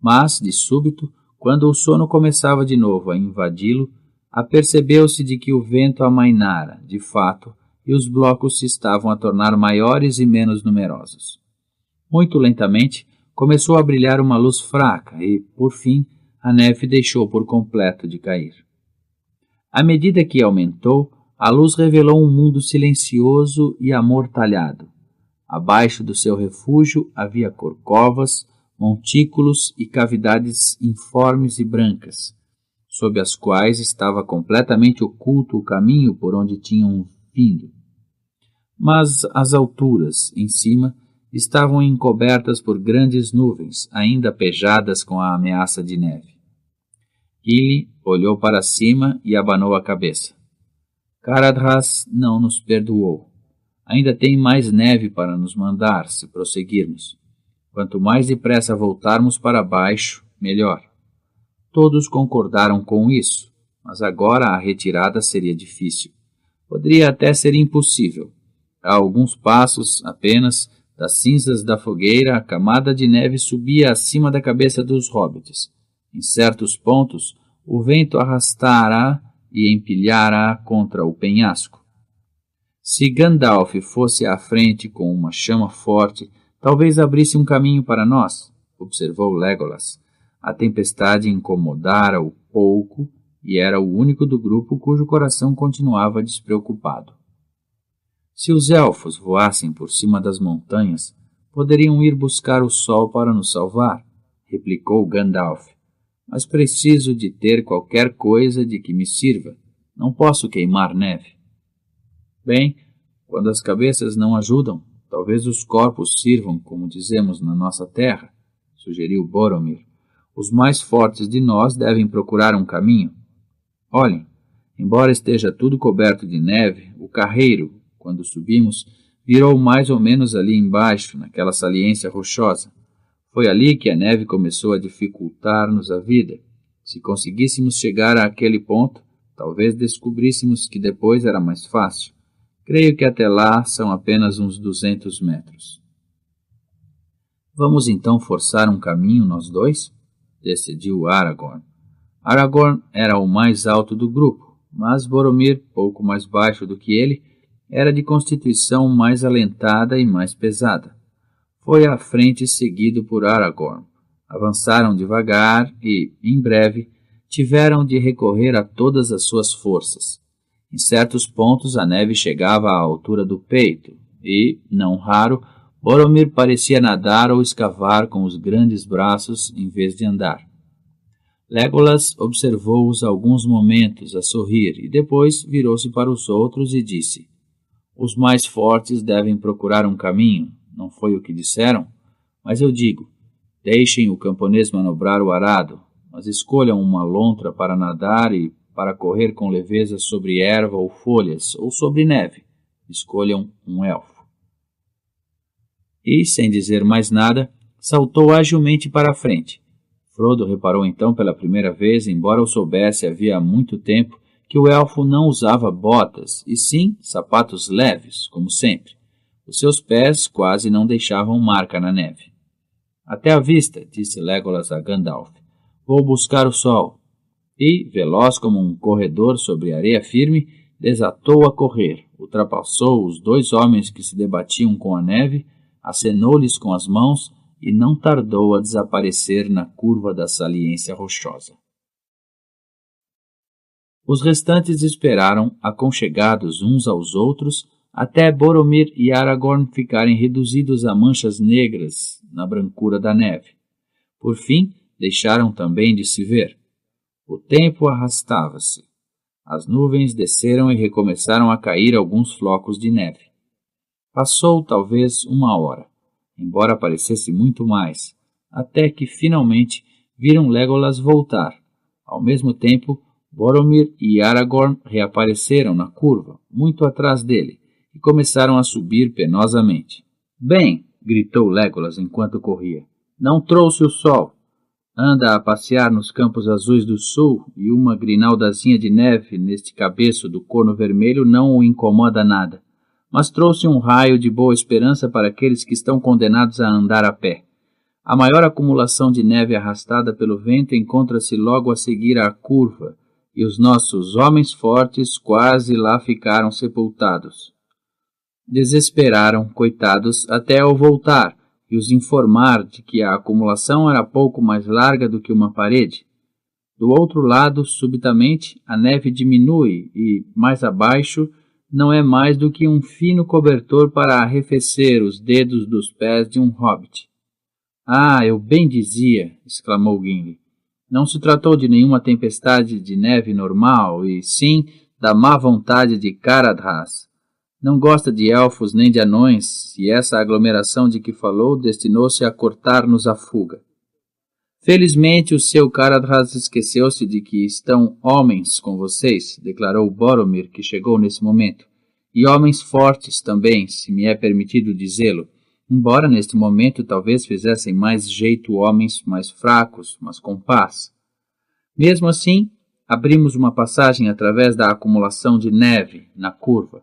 Mas, de súbito, quando o sono começava de novo a invadi-lo, apercebeu-se de que o vento amainara, de fato, e os blocos se estavam a tornar maiores e menos numerosos. Muito lentamente, começou a brilhar uma luz fraca e, por fim, a neve deixou por completo de cair. À medida que aumentou, a luz revelou um mundo silencioso e amortalhado. Abaixo do seu refúgio havia corcovas, montículos e cavidades informes e brancas, sob as quais estava completamente oculto o caminho por onde tinham vindo. Mas as alturas, em cima, estavam encobertas por grandes nuvens, ainda pejadas com a ameaça de neve. Kili olhou para cima e abanou a cabeça. Caradhras não nos perdoou. Ainda tem mais neve para nos mandar, se prosseguirmos. Quanto mais depressa voltarmos para baixo, melhor. Todos concordaram com isso, mas agora a retirada seria difícil. Poderia até ser impossível. A alguns passos, apenas, das cinzas da fogueira, a camada de neve subia acima da cabeça dos hobbits. Em certos pontos, o vento arrastará e empilhará contra o penhasco. Se Gandalf fosse à frente com uma chama forte, talvez abrisse um caminho para nós, observou Legolas. A tempestade incomodara-o pouco e era o único do grupo cujo coração continuava despreocupado. Se os elfos voassem por cima das montanhas, poderiam ir buscar o sol para nos salvar, replicou Gandalf. Mas preciso de ter qualquer coisa de que me sirva. Não posso queimar neve. Bem, quando as cabeças não ajudam, talvez os corpos sirvam, como dizemos na nossa terra, sugeriu Boromir. Os mais fortes de nós devem procurar um caminho. Olhem, embora esteja tudo coberto de neve, o carreiro, quando subimos, virou mais ou menos ali embaixo, naquela saliência rochosa. Foi ali que a neve começou a dificultar-nos a vida. Se conseguíssemos chegar àquele ponto, talvez descobríssemos que depois era mais fácil. Creio que até lá são apenas uns 200 metros. Vamos então forçar um caminho nós dois? Decidiu Aragorn. Aragorn era o mais alto do grupo, mas Boromir, pouco mais baixo do que ele, era de constituição mais alentada e mais pesada. Foi à frente seguido por Aragorn. Avançaram devagar e, em breve, tiveram de recorrer a todas as suas forças. Em certos pontos a neve chegava à altura do peito e, não raro, Boromir parecia nadar ou escavar com os grandes braços em vez de andar. Legolas observou-os alguns momentos a sorrir e depois virou-se para os outros e disse: Os mais fortes devem procurar um caminho, não foi o que disseram? Mas eu digo, deixem o camponês manobrar o arado, mas escolham uma lontra para nadar e para correr com leveza sobre erva ou folhas, ou sobre neve. Escolham um elfo. E, sem dizer mais nada, saltou agilmente para a frente. Frodo reparou então pela primeira vez, embora o soubesse havia muito tempo, que o elfo não usava botas, e sim sapatos leves, como sempre. Os seus pés quase não deixavam marca na neve. Até a vista, disse Legolas a Gandalf. Vou buscar o sol. E, veloz como um corredor sobre areia firme, desatou a correr, ultrapassou os 2 homens que se debatiam com a neve, acenou-lhes com as mãos e não tardou a desaparecer na curva da saliência rochosa. Os restantes esperaram, aconchegados uns aos outros, até Boromir e Aragorn ficarem reduzidos a manchas negras na brancura da neve. Por fim, deixaram também de se ver. O tempo arrastava-se. As nuvens desceram e recomeçaram a cair alguns flocos de neve. Passou talvez 1 hora, embora parecesse muito mais, até que finalmente viram Legolas voltar. Ao mesmo tempo, Boromir e Aragorn reapareceram na curva, muito atrás dele, e começaram a subir penosamente. Bem, gritou Legolas enquanto corria, não trouxe o sol. Anda a passear nos campos azuis do sul e uma grinaldazinha de neve neste cabeço do corno vermelho não o incomoda nada. Mas trouxe um raio de boa esperança para aqueles que estão condenados a andar a pé. A maior acumulação de neve arrastada pelo vento encontra-se logo a seguir à curva, e os nossos homens fortes quase lá ficaram sepultados. Desesperaram, coitados, até ao voltar, e os informar de que a acumulação era pouco mais larga do que uma parede. Do outro lado, subitamente, a neve diminui e, mais abaixo, não é mais do que um fino cobertor para arrefecer os dedos dos pés de um hobbit. Ah, eu bem dizia, exclamou Gimli. Não se tratou de nenhuma tempestade de neve normal, e sim da má vontade de Caradhras. Não gosta de elfos nem de anões, e essa aglomeração de que falou destinou-se a cortar-nos a fuga. Felizmente o seu Caradhras esqueceu-se de que estão homens com vocês, declarou Boromir, que chegou nesse momento, e homens fortes também, se me é permitido dizê-lo, embora neste momento talvez fizessem mais jeito homens mais fracos, mas com paz. Mesmo assim, abrimos uma passagem através da acumulação de neve na curva,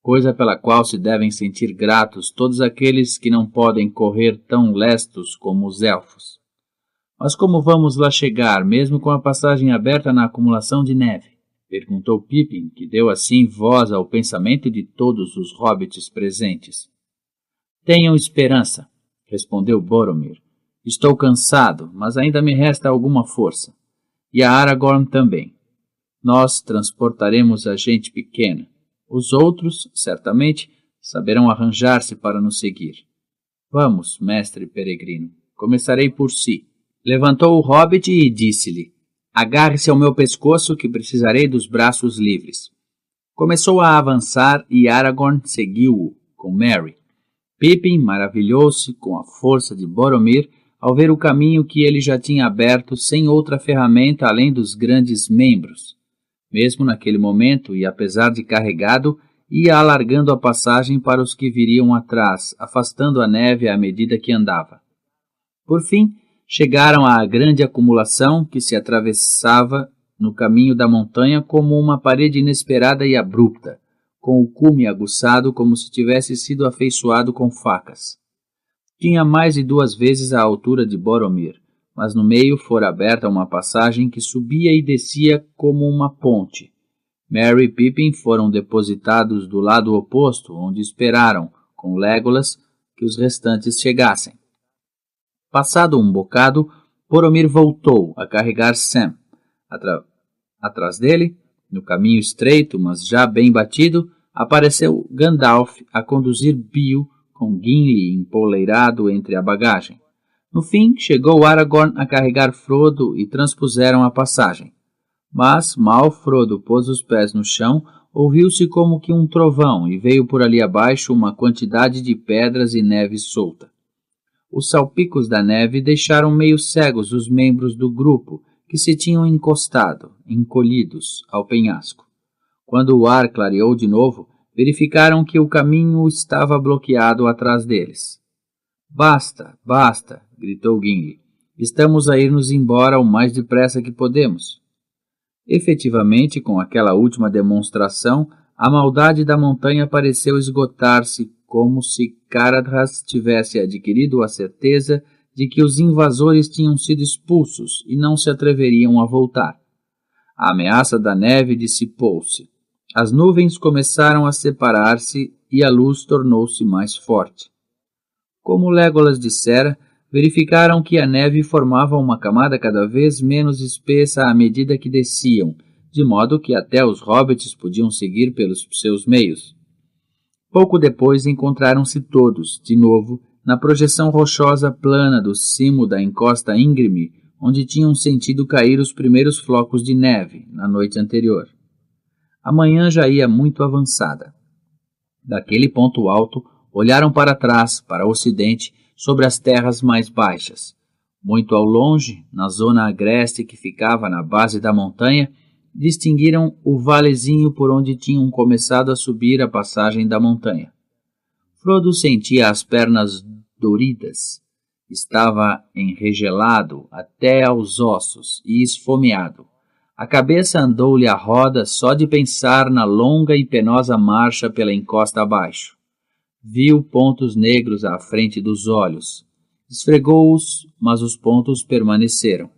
coisa pela qual se devem sentir gratos todos aqueles que não podem correr tão lestos como os elfos. Mas como vamos lá chegar, mesmo com a passagem aberta na acumulação de neve? Perguntou Pippin, que deu assim voz ao pensamento de todos os hobbits presentes. Tenham esperança, respondeu Boromir. Estou cansado, mas ainda me resta alguma força. E a Aragorn também. Nós transportaremos a gente pequena. Os outros, certamente, saberão arranjar-se para nos seguir. Vamos, mestre peregrino. Começarei por si. Levantou o hobbit e disse-lhe, agarre-se ao meu pescoço que precisarei dos braços livres. Começou a avançar e Aragorn seguiu-o, com Merry. Pippin maravilhou-se com a força de Boromir ao ver o caminho que ele já tinha aberto sem outra ferramenta além dos grandes membros. Mesmo naquele momento, e apesar de carregado, ia alargando a passagem para os que viriam atrás, afastando a neve à medida que andava. Por fim, chegaram à grande acumulação que se atravessava no caminho da montanha como uma parede inesperada e abrupta, com o cume aguçado como se tivesse sido afeiçoado com facas. Tinha mais de 2 vezes a altura de Boromir, mas no meio fora aberta uma passagem que subia e descia como uma ponte. Merry e Pippin foram depositados do lado oposto, onde esperaram, com Legolas, que os restantes chegassem. Passado um bocado, Boromir voltou a carregar Sam. Atrás dele, no caminho estreito, mas já bem batido, apareceu Gandalf a conduzir Bio com Gimli empoleirado entre a bagagem. No fim, chegou Aragorn a carregar Frodo e transpuseram a passagem. Mas, mal Frodo pôs os pés no chão, ouviu-se como que um trovão e veio por ali abaixo uma quantidade de pedras e neve solta. Os salpicos da neve deixaram meio cegos os membros do grupo, que se tinham encostado, encolhidos, ao penhasco. Quando o ar clareou de novo, verificaram que o caminho estava bloqueado atrás deles. Basta, basta, gritou Gimli. Estamos a ir-nos embora o mais depressa que podemos. Efetivamente, com aquela última demonstração, a maldade da montanha pareceu esgotar-se, como se Caradhras tivesse adquirido a certeza de que os invasores tinham sido expulsos e não se atreveriam a voltar. A ameaça da neve dissipou-se. As nuvens começaram a separar-se e a luz tornou-se mais forte. Como Legolas dissera, verificaram que a neve formava uma camada cada vez menos espessa à medida que desciam, de modo que até os hobbits podiam seguir pelos seus meios. Pouco depois encontraram-se todos, de novo, na projeção rochosa plana do cimo da encosta íngreme, onde tinham sentido cair os primeiros flocos de neve, na noite anterior. A manhã já ia muito avançada. Daquele ponto alto, olharam para trás, para o ocidente, sobre as terras mais baixas. Muito ao longe, na zona agreste que ficava na base da montanha, distinguiram o valezinho por onde tinham começado a subir a passagem da montanha. Frodo sentia as pernas doridas. Estava enregelado até aos ossos e esfomeado. A cabeça andou-lhe à roda só de pensar na longa e penosa marcha pela encosta abaixo. Viu pontos negros à frente dos olhos. Esfregou-os, mas os pontos permaneceram.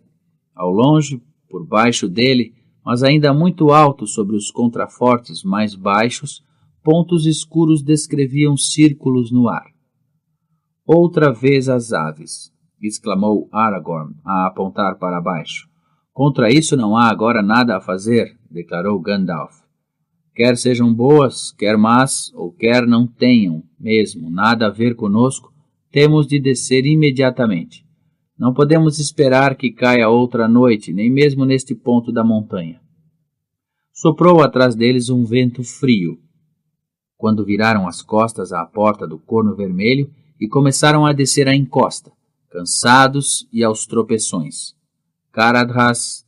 Ao longe, por baixo dele, mas ainda muito alto sobre os contrafortes mais baixos, pontos escuros descreviam círculos no ar. Outra vez as aves, exclamou Aragorn, a apontar para baixo. Contra isso não há agora nada a fazer, declarou Gandalf. Quer sejam boas, quer más, ou quer não tenham mesmo nada a ver conosco, temos de descer imediatamente. Não podemos esperar que caia outra noite, nem mesmo neste ponto da montanha. Soprou atrás deles um vento frio. Quando viraram as costas à porta do Corno Vermelho e começaram a descer a encosta, cansados e aos tropeções. Caradhras